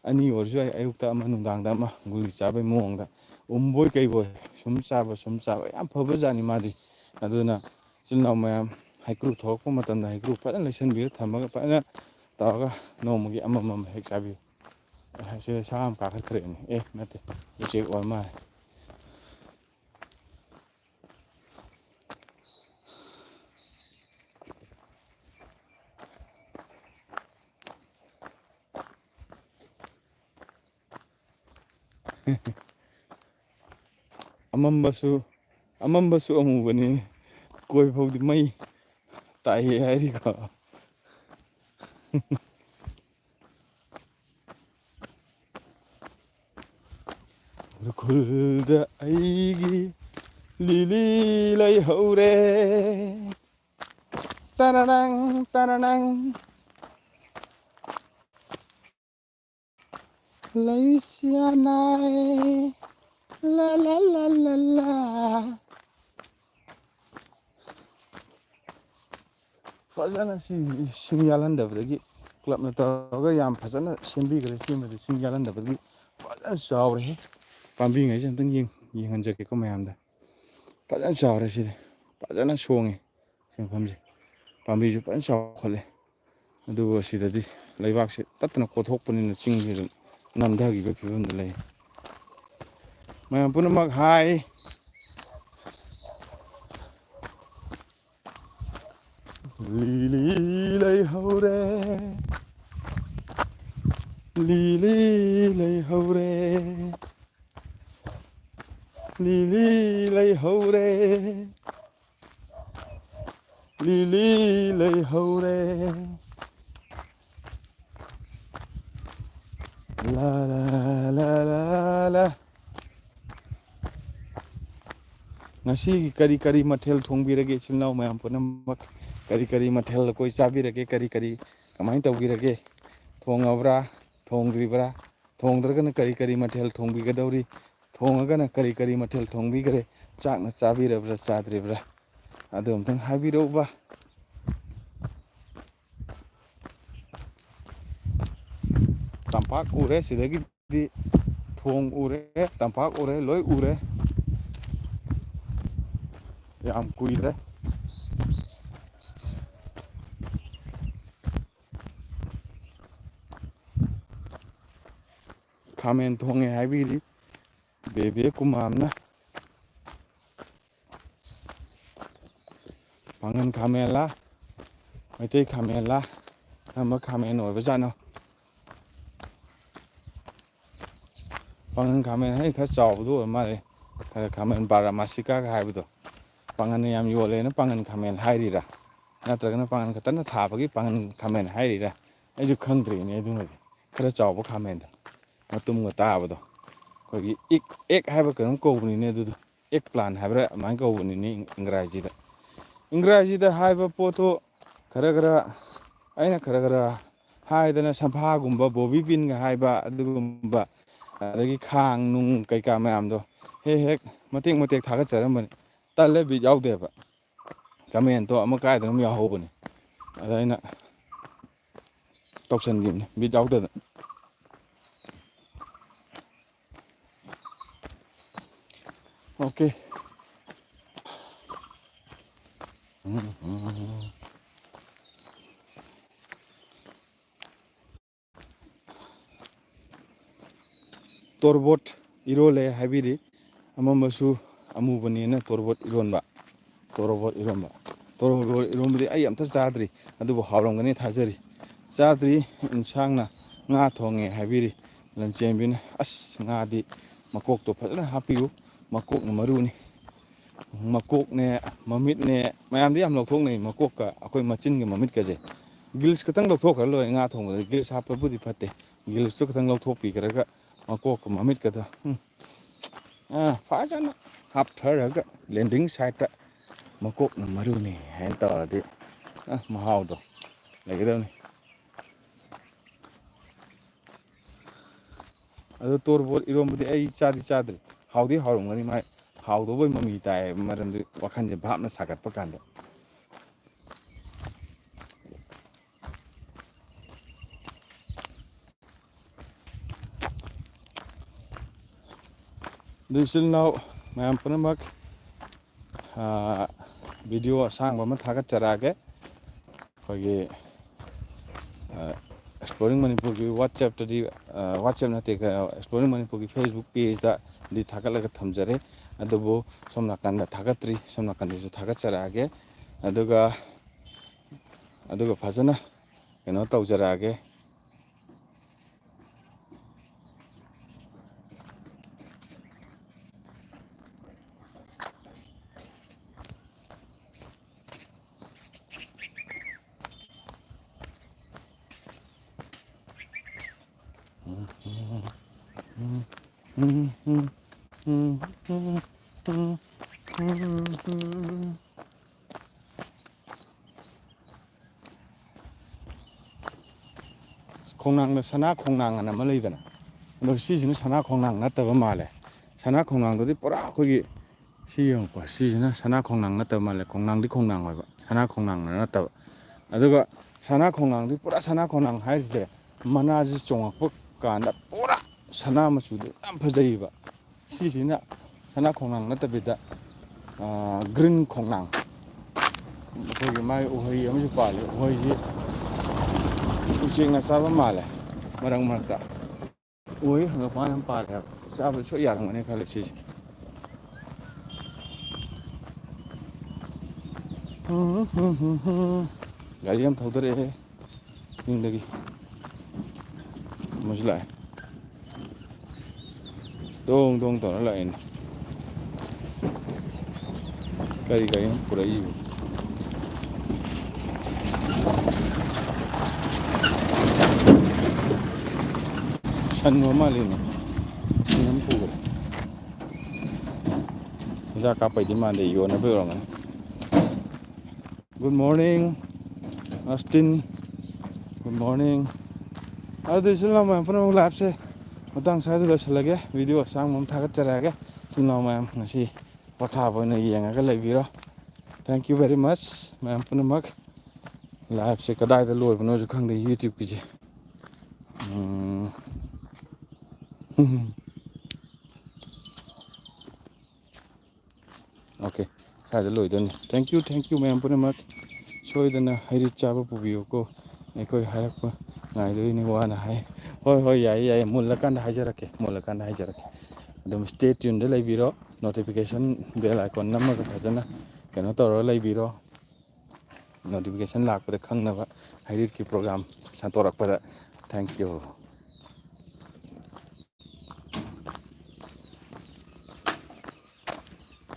2 ꯑꯣꯏꯔꯁꯨ ꯌꯥꯏ, ꯑꯌꯨꯛꯇ ꯑꯃ ꯅꯨꯡꯗꯥꯡꯗ ꯑꯃ, ꯒꯨꯂꯤ ꯆꯥꯕꯩ ꯃꯑꯣꯡꯗ ꯎꯝꯕꯣꯏ ꯀꯩꯕꯣꯏ ꯁꯨꯝ ꯆꯥꯕ ꯌꯥꯝ ꯐꯕꯖꯥꯠꯅꯤ ꯃꯥꯗꯤ. ꯑꯗꯨꯅ ꯏꯆꯤꯜ ꯏꯅꯥꯎ ꯃꯌꯥꯝ ꯍꯩꯀ꯭ꯔꯨ ꯊꯣꯛꯂꯛꯄ ꯃꯇꯝꯗ ꯍꯩꯀ꯭ꯔꯨ ꯐꯖꯅ ꯂꯩꯁꯟꯕꯤꯔ ꯊꯝꯃꯒ ꯐꯖꯅ ꯇꯧꯔꯒ ꯅꯣꯡꯃꯒꯤ ꯑꯃꯃꯝ ꯍꯦꯛ ꯆꯥꯕꯤꯌꯨ. ꯁꯤꯗ ꯁꯥ ꯑꯃ ꯀꯥꯈꯠꯈ꯭ꯔꯦꯅꯦ. ꯅꯠꯇꯦ, ꯎꯆꯦꯛ ꯑꯣꯏꯔ ꯃꯥꯜꯂꯦ. ꯑꯃꯝꯕꯁꯨ ꯑꯃꯨꯕꯅꯤ ꯀꯣꯏ ꯐꯥꯎꯗꯤ ꯃꯩ ꯇꯥꯏꯌꯦ ꯍꯥꯏꯔꯤꯀꯣ. ꯎꯈ꯭ꯔꯨꯜꯗ ꯑꯩꯒꯤ ꯂꯤꯂꯤ ꯂꯩꯍꯧꯔꯦ ꯇꯅꯅꯪ ꯇꯅꯅꯪ ꯂꯩꯁꯤ ꯌꯥꯅꯥꯏ ꯂꯥ ꯂꯥ ꯂꯥ ꯂꯥ ꯂꯥ. ꯐꯖꯅ ꯁꯤꯡ ꯌꯥꯜꯍꯟꯗꯕꯗꯒꯤ ꯀ꯭ꯂꯕꯅ ꯇꯧꯔꯒ ꯌꯥꯝ ꯐꯖꯅ ꯁꯦꯝꯕꯤꯈ꯭ꯔꯦ. ꯁꯦꯝꯕꯗꯤ ꯁꯤꯡ ꯌꯥꯜꯍꯟꯗꯕꯗꯒꯤ ꯐꯖꯅ ꯆꯥꯎꯔꯦ. ꯄꯥꯝꯕꯤꯉꯩꯁꯦ ꯑꯝꯇꯪ ꯌꯦꯡꯍꯟꯖꯒꯦꯀꯣ ꯃꯌꯥꯝꯗ. ꯐꯖꯅ ꯆꯥꯎꯔꯦ ꯁꯤꯗꯤ ꯐꯖꯅ ꯁꯣꯡꯉꯦ ꯃꯐꯝꯁꯦ. ꯄꯥꯝꯕꯤꯁꯨ ꯐꯖꯅ ꯆꯥꯎꯈꯠꯂꯦ. ꯑꯗꯨꯕꯨ ꯁꯤꯗꯗꯤ ꯂꯩꯕꯥꯛꯁꯦ ꯇꯠꯇꯅ ꯀꯣꯊꯣꯛꯄꯅꯤꯅ ꯆꯤꯡꯁꯤ ꯑꯗꯨꯝ ꯅꯝꯊꯈꯤꯕ ꯐꯤꯕꯝꯗ ꯂꯩ. ꯃꯌꯥꯝ ꯄꯨꯝꯅꯃꯛ ꯍꯥꯏ. ꯂꯤꯂꯤ ꯂꯩꯍꯧꯔꯦ ꯂꯤꯂꯤ ꯂꯩꯍꯧꯔꯦ ꯂꯤꯂꯤ ꯂꯩꯍꯧꯔꯦ ꯂꯤꯂꯤ ꯂꯩꯍꯧꯔꯦ ꯂꯥ ꯂꯥ ꯂꯥ ꯂꯥ ꯂꯥ. ꯉꯁꯤꯒꯤ ꯀꯔꯤ ꯀꯔꯤ ꯃꯊꯦꯜ ꯊꯣꯡꯕꯤꯔꯒꯦ ꯏꯆꯤꯜ ꯏꯅꯥꯎ ꯃꯌꯥꯝ ꯄꯨꯝꯅꯃꯛ? ꯀꯔꯤ ꯀꯔꯤ ꯃꯊꯦꯜ ꯂꯨꯀꯣꯏ ꯆꯥꯕꯤꯔꯒꯦ? ꯀꯔꯤ ꯀꯔꯤ ꯀꯃꯥꯏꯅ ꯇꯧꯕꯤꯔꯒꯦ? ꯊꯣꯡꯉꯕ꯭ꯔꯥ ꯊꯣꯡꯗ꯭ꯔꯤꯕ꯭ꯔꯥ? ꯊꯣꯡꯗ꯭ꯔꯒꯅ ꯀꯔꯤ ꯀꯔꯤ ꯃꯊꯦꯜ ꯊꯣꯡꯕꯤꯒꯗꯧꯔꯤ? ꯊꯣꯡꯉꯒꯅ ꯀꯔꯤ ꯀꯔꯤ ꯃꯊꯦꯜ ꯊꯣꯡꯕꯤꯈ꯭ꯔꯦ? ꯆꯥꯛꯅ ꯆꯥꯕꯤꯔꯕ꯭ꯔꯥ ꯆꯥꯗ꯭ꯔꯤꯕ꯭ꯔꯥ? ꯑꯗꯨ ꯑꯝꯇꯪ ꯍꯥꯏꯕꯤꯔꯛꯎꯕ. ꯇꯝꯄꯥꯛ ꯎꯔꯦ ꯁꯤꯗꯒꯤꯗꯤ ꯊꯣꯡ ꯎꯔꯦ ꯇꯝꯄꯥꯛ ꯎꯔꯦ ꯂꯣꯏ ꯎꯔꯦ. ꯌꯥꯝ ꯀꯨꯏꯗ꯭ꯔꯦ. ꯈꯥꯃꯦꯟ ꯊꯣꯡꯉꯦ ꯍꯥꯏꯕꯤꯔꯤ ꯕꯦꯕꯦ ꯀꯨꯃꯥꯝꯅ. ꯄꯥꯡꯒꯟ ꯈꯥꯃꯦꯟꯂꯥ ꯃꯩꯇꯩ ꯈꯥꯃꯦꯟꯂꯥ ꯀꯔꯝꯕ ꯈꯥꯃꯦꯟ ꯑꯣꯏꯕꯖꯥꯠꯅꯣ? ꯄꯥꯡꯒꯟ ꯈꯥꯃꯦꯟ ꯍꯥꯏ ꯈꯔ ꯆꯥꯎꯕꯗꯣ ꯑꯣꯏꯔ ꯃꯥꯜꯂꯦ. ꯈꯔ ꯈꯥꯃꯦꯟ ꯕꯥꯔꯥꯃꯥꯁꯤꯀꯥꯒ ꯍꯥꯏꯕꯗꯣ. ꯄꯥꯡꯒꯟ ꯌꯥꯝ ꯌꯣꯜꯂꯦꯅ ꯄꯥꯡꯒꯟ ꯈꯥꯃꯦꯟ ꯍꯥꯏꯔꯤꯔꯥ? ꯅꯠꯇ꯭ꯔꯒꯅ ꯄꯥꯡꯒꯟ ꯈꯛꯇꯅ ꯊꯥꯕꯒꯤ ꯄꯥꯡꯒꯟ ꯈꯥꯃꯦꯟ ꯍꯥꯏꯔꯤꯔꯥ? ꯑꯩꯁꯨ ꯈꯪꯗ꯭ꯔꯤꯅꯦ ꯑꯗꯨꯃꯗꯤ. ꯈꯔ ꯆꯥꯎꯕ ꯈꯥꯃꯦꯟꯗꯣ ꯃꯇꯨꯝꯒ ꯇꯥꯕꯗꯣ. ꯑꯩꯈꯣꯏꯒꯤ ꯑꯦꯛ ꯍꯥꯏꯕ ꯀꯩꯅꯣꯝ ꯀꯧꯕꯅꯤꯅꯦ ꯑꯗꯨꯗꯣ. ꯑꯦꯛ ꯄ꯭ꯂꯥꯟ ꯍꯥꯏꯕ꯭ꯔꯥ ꯑꯗꯨꯃꯥꯏꯅ ꯀꯧꯕꯅꯤꯅꯦ ꯏꯪꯒ꯭ꯔꯥꯖꯤꯗ. ꯏꯪꯒ꯭ꯔꯥꯖꯤꯗ ꯍꯥꯏꯕ ꯄꯣꯠꯇꯨ ꯈꯔ ꯑꯩꯅ ꯈꯔ ꯍꯥꯏꯗꯅ ꯁꯝꯐꯥꯒꯨꯝꯕ ꯕꯣꯕꯤꯄꯤꯟꯒ ꯍꯥꯏꯕ ꯑꯗꯨꯒꯨꯝꯕ ꯑꯗꯒꯤ ꯈꯥꯡ ꯅꯨꯡ ꯀꯩꯀꯥ ꯃꯌꯥꯝꯗꯣ ꯍꯦꯛ ꯃꯇꯦꯛ ꯃꯇꯦꯛ ꯊꯥꯒꯠꯆꯔꯝꯕꯅꯤ. ꯇꯜꯂꯦ ꯕꯤꯠ ꯌꯥꯎꯗꯦꯕ. ꯀꯃꯦꯟꯇꯣ ꯑꯃ ꯀꯥꯏꯗꯅꯣꯝ ꯌꯥꯎꯍꯧꯕꯅꯤ. ꯑꯗ ꯑꯩꯅ ꯇꯧꯁꯟꯈꯤꯕꯅꯤ ꯕꯤꯠ ꯌꯥꯎꯗꯗꯅ. ꯑꯣꯀꯦ. ꯇꯣꯔꯕꯣꯠ ꯏꯔꯣꯜꯂꯦ ꯍꯥꯏꯕꯤꯔꯤ ꯑꯃꯝꯕꯁꯨ ꯑꯃꯨꯕꯅꯦꯅ ꯇꯣꯔꯕꯣꯠ ꯏꯔꯣꯟꯕ. ꯇꯣꯔꯣꯕꯣꯠ ꯏꯔꯣꯟꯕ. ꯇꯣꯔꯣꯕꯣꯠ ꯏꯔꯣꯟꯕꯗꯤ ꯑꯩ ꯑꯝꯇ ꯆꯥꯗ꯭ꯔꯤ ꯑꯗꯨꯕꯨ ꯍꯥꯎꯔꯝꯒꯅꯤ ꯊꯥꯖꯔꯤ. ꯆꯥꯗ꯭ꯔꯤ. ꯏꯟꯁꯥꯡꯅ ꯉꯥ ꯊꯣꯡꯉꯦ ꯍꯥꯏꯕꯤꯔꯤ ꯂꯟꯆꯦꯟꯕꯤꯅ. ꯑꯁ ꯉꯥꯗꯤ ꯃꯀꯣꯛꯇꯣ ꯐꯖꯅ ꯍꯥꯞꯄꯤꯌꯨ ꯃꯀꯣꯛꯅ ꯃꯔꯨꯅꯤ. ꯃꯀꯣꯛꯅꯦ ꯃꯃꯤꯠꯅꯦ ꯃꯌꯥꯝꯗꯤ ꯌꯥꯝ ꯂꯧꯊꯣꯛꯅꯩ ꯃꯀꯣꯛꯀ ꯑꯩꯈꯣꯏ ꯃꯆꯤꯟꯒ ꯃꯃꯤꯠꯀꯁꯦ. ꯒꯤꯜꯁ ꯈꯛꯇꯪ ꯂꯧꯊꯣꯛꯈ꯭ꯔ ꯂꯣꯏꯔꯦ ꯉꯥ ꯊꯣꯡꯕꯗ ꯒꯤꯜꯁ ꯍꯥꯞꯄꯕꯨꯗꯤ ꯐꯠꯇꯦ. ꯒꯤꯜꯁꯇꯨ ꯈꯛꯇꯪ ꯂꯧꯊꯣꯛꯄꯤꯈ꯭ꯔꯒ ꯃꯀꯣꯛꯀ ꯃꯃꯤꯠꯀꯗ ꯐꯖꯅ ꯍꯥꯞꯊꯔꯒ ꯂꯦꯟꯗꯤꯡ ꯁꯥꯏꯠꯇ ꯃꯀꯣꯛꯅ ꯃꯔꯨꯅꯤ ꯍꯥꯏꯅ ꯇꯧꯔꯗꯤ ꯃꯍꯥꯎꯗꯣ ꯂꯩꯒꯗꯕꯅꯤ. ꯑꯗꯣ ꯇꯣꯔꯕꯣꯠ ꯏꯔꯣꯝꯕꯗꯤ ꯑꯩ ꯆꯥꯗꯤ ꯆꯥꯗ꯭ꯔꯤ. ꯍꯥꯎꯗꯤ ꯍꯥꯎꯔꯝꯒꯅꯤ ꯃꯥꯏ ꯍꯥꯎꯗꯧꯕꯩ ꯃꯃꯤ ꯇꯥꯏ ꯃꯔꯝꯗꯤ ꯋꯥꯈꯜꯁꯦ ꯚꯥꯞꯅ ꯁꯥꯒꯠꯄ ꯀꯥꯟꯗ. ꯑꯗꯨ ꯏꯆꯤꯜ ꯏꯅꯥꯎ ꯃꯌꯥꯝ ꯄꯨꯝꯅꯃꯛ ꯚꯤꯗꯤꯑꯣ ꯑꯁꯥꯡꯕ ꯑꯃ ꯊꯥꯒꯠꯆꯔꯛꯑꯒꯦ. ꯑꯩꯈꯣꯏꯒꯤ ꯑꯦꯛꯁꯄ꯭ꯂꯣꯔꯤꯡ ꯃꯅꯤꯄꯨꯔꯒꯤ ꯋꯥꯆꯦꯞꯇꯗꯤ ꯋꯥꯆꯦꯞ ꯅꯠꯇꯦ ꯑꯦꯛꯁꯄ꯭ꯂꯣꯔꯤꯡ ꯃꯅꯤꯄꯨꯔꯒꯤ ꯐꯦꯁꯕꯨꯛ ꯄꯦꯖꯇꯗꯤ ꯊꯥꯒꯠꯂꯒ ꯊꯝꯖꯔꯦ. ꯑꯗꯨꯕꯨ ꯁꯣꯝ ꯅꯥꯀꯟꯗ ꯊꯥꯒꯠꯇ꯭ꯔꯤ. ꯁꯣꯝ ꯅꯥꯀꯟꯗꯁꯨ ꯊꯥꯒꯠꯆꯔꯛꯑꯒꯦ. ꯑꯗꯨꯒ ꯐꯖꯅ ꯀꯩꯅꯣ ꯇꯧꯖꯔꯛꯑꯒꯦ. ꯈꯣꯡꯅꯥꯡꯗ ꯁꯅꯥ ꯈꯣꯡꯅꯥꯡ ꯑꯅ ꯑꯃ ꯂꯩꯗꯅ ꯑꯗꯣ ꯁꯤꯁꯤꯅ ꯁꯅꯥ ꯈꯣꯡꯅꯥꯡ ꯅꯠꯇꯕ ꯃꯥꯜꯂꯦ ꯁꯅꯥ ꯈꯣꯡꯅꯥꯡꯗꯨꯗꯤ ꯄꯨꯔꯥ ꯑꯩꯈꯣꯏꯒꯤ ꯁꯤ ꯌꯦꯡꯉꯨꯀꯣ ꯁꯤꯁꯤꯅ ꯁꯅꯥ ꯈꯣꯡꯅꯥꯡ ꯅꯠꯇꯕ ꯃꯥꯜꯂꯦ ꯈꯣꯡꯅꯥꯡꯗꯤ ꯈꯣꯡꯅꯥꯡ ꯑꯣꯏꯕ ꯁꯅꯥ ꯈꯣꯡꯅꯥꯡꯅ ꯅꯠꯇꯕ ꯑꯗꯨꯒ ꯁꯅꯥ ꯈꯣꯡꯅꯥꯡꯗꯤ ꯄꯨꯔꯥ ꯁꯅꯥ ꯈꯣꯡꯅꯥꯡ ꯍꯥꯏꯔꯤꯁꯦ ꯃꯅꯥꯁꯤ ꯆꯣꯡꯉꯛꯄ ꯀꯥꯟꯗ ꯄꯨꯔꯥ ꯁꯅꯥ ꯃꯆꯨꯗꯣ ꯌꯥꯝ ꯐꯖꯩꯕ ꯁꯤꯁꯤꯅ ꯁꯅꯥ ꯈꯣꯡꯅꯥꯡ ꯅꯠꯇꯕꯤꯗ ꯒ꯭ꯔꯤꯟ ꯈꯣꯡꯅꯥꯡ ꯑꯩꯈꯣꯏꯒꯤ ꯃꯥꯒꯤ ꯎꯍꯩ ꯑꯃꯁꯨ ꯄꯥꯜꯂꯤ ꯎꯍꯩꯁꯤ ꯎꯆꯦꯛꯅ ꯆꯥꯕ ꯃꯥꯜꯂꯦ ꯃꯔꯛ ꯃꯔꯛꯇ ꯎꯍꯩ ꯍꯪꯒꯄꯥꯟ ꯌꯥꯝ ꯄꯥꯜꯂꯦ ꯍꯥꯏꯕ ꯆꯥꯕ ꯁꯣꯏ ꯌꯥꯔꯝꯒꯅꯤ ꯈꯜꯂꯦ ꯁꯤꯁꯦ ꯒꯥꯔꯤ ꯌꯥꯝ ꯊꯧꯗꯔꯛꯑꯦ ꯆꯤꯡꯗꯒꯤ ꯑꯃꯁꯨ ꯂꯥꯛꯑꯦ ꯗꯣꯡ ꯗꯣꯡ ꯇꯧꯔ ꯂꯥꯛꯑꯦꯅꯦ ꯀꯔꯤ ꯒꯥꯔꯤꯅꯣ ꯄꯨꯔꯛꯏꯕ ꯁꯟ ꯃꯥꯜꯂꯤꯅꯦ ꯁꯟ ꯑꯃ ꯄꯨꯈ꯭ꯔꯦ ꯍꯤꯗꯥꯛ ꯀꯥꯞꯄꯩꯗꯤ ꯃꯥꯟꯗꯦ ꯌꯣꯟꯅꯕꯩ ꯑꯣꯏꯔꯝꯒꯅꯤ ꯒꯨꯗ ꯃꯣꯔꯅꯤꯡ ꯑꯁꯇꯤꯟ ꯒꯨꯗ ꯃꯣꯔꯅꯤꯡ ꯑꯗꯨꯗꯤ ꯏꯆꯤꯜ ꯏꯅꯥꯎ ꯃꯌꯥꯝ ꯄꯨꯝꯅꯃꯛ ꯂꯥꯏꯐꯁꯦ ꯃꯇꯥꯡ ꯁ꯭ꯋꯥꯏꯗ ꯂꯣꯏꯁꯤꯜꯂꯒꯦ ꯚꯤꯗꯤꯑꯣ ꯑꯁꯥꯡꯕ ꯑꯃ ꯊꯥꯒꯠꯆꯔꯛꯑꯒꯦ ꯏꯆꯤꯜ ꯏꯅꯥꯎ ꯃꯌꯥꯝ ꯉꯁꯤ ꯄꯣꯊꯥꯕ ꯑꯣꯏꯅ ꯌꯦꯡꯉꯒ ꯂꯩꯕꯤꯔꯣ ꯊꯦꯡꯛ ꯌꯨ ꯚꯦꯔꯤ ꯃꯁ ꯃꯌꯥꯝ ꯄꯨꯝꯅꯃꯛ ꯂꯥꯏꯐꯁꯦ ꯀꯗꯥꯏꯗ ꯂꯣꯏꯕꯅꯣꯁꯨ ꯈꯪꯗꯦ ꯌꯨꯇ꯭ꯌꯨꯕꯀꯤꯁꯦ ꯑꯣꯀꯦ ꯁ꯭ꯋꯥꯏꯗ ꯂꯣꯏꯗꯣꯏꯅꯤ ꯊꯦꯡꯛ ꯌꯨ ꯃꯌꯥꯝ ꯄꯨꯝꯅꯃꯛ ꯁꯣꯏꯗꯅ ꯍꯩꯔꯤꯠ ꯆꯥꯕ ꯄꯨꯕꯤꯌꯨꯀꯣ ꯑꯩꯈꯣꯏ ꯍꯥꯏꯔꯛꯄ ꯉꯥꯏꯗꯣꯏꯅꯤ ꯋꯥꯅ ꯍꯥꯏ ꯍꯣꯏ ꯍꯣꯏ ꯌꯥꯏꯌꯦ ꯌꯥꯏꯌꯦ ꯃꯨꯜꯂꯀꯥꯟꯗ ꯍꯥꯏꯖꯔꯛꯀꯦ ꯑꯗꯨꯝ ꯁ꯭ꯇꯦ ꯇ꯭ꯌꯨꯟꯗ ꯂꯩꯕꯤꯔꯣ ꯅꯣꯇꯤꯐꯤꯀꯦꯁꯟ ꯕꯦꯜ ꯑꯥꯏꯀꯣꯟ ꯅꯝꯃꯒ ꯐꯖꯅ ꯀꯩꯅꯣ ꯇꯧꯔꯒ ꯂꯩꯕꯤꯔꯣ ꯅꯣꯇꯤꯐꯤꯀꯦꯁꯟ ꯂꯥꯛꯄꯗ ꯈꯪꯅꯕ ꯍꯩꯔꯤꯠꯀꯤ ꯄ꯭ꯔꯣꯒꯥꯝ ꯁꯟꯇꯣꯔꯛꯄꯗ ꯊꯦꯡꯛ ꯌꯨ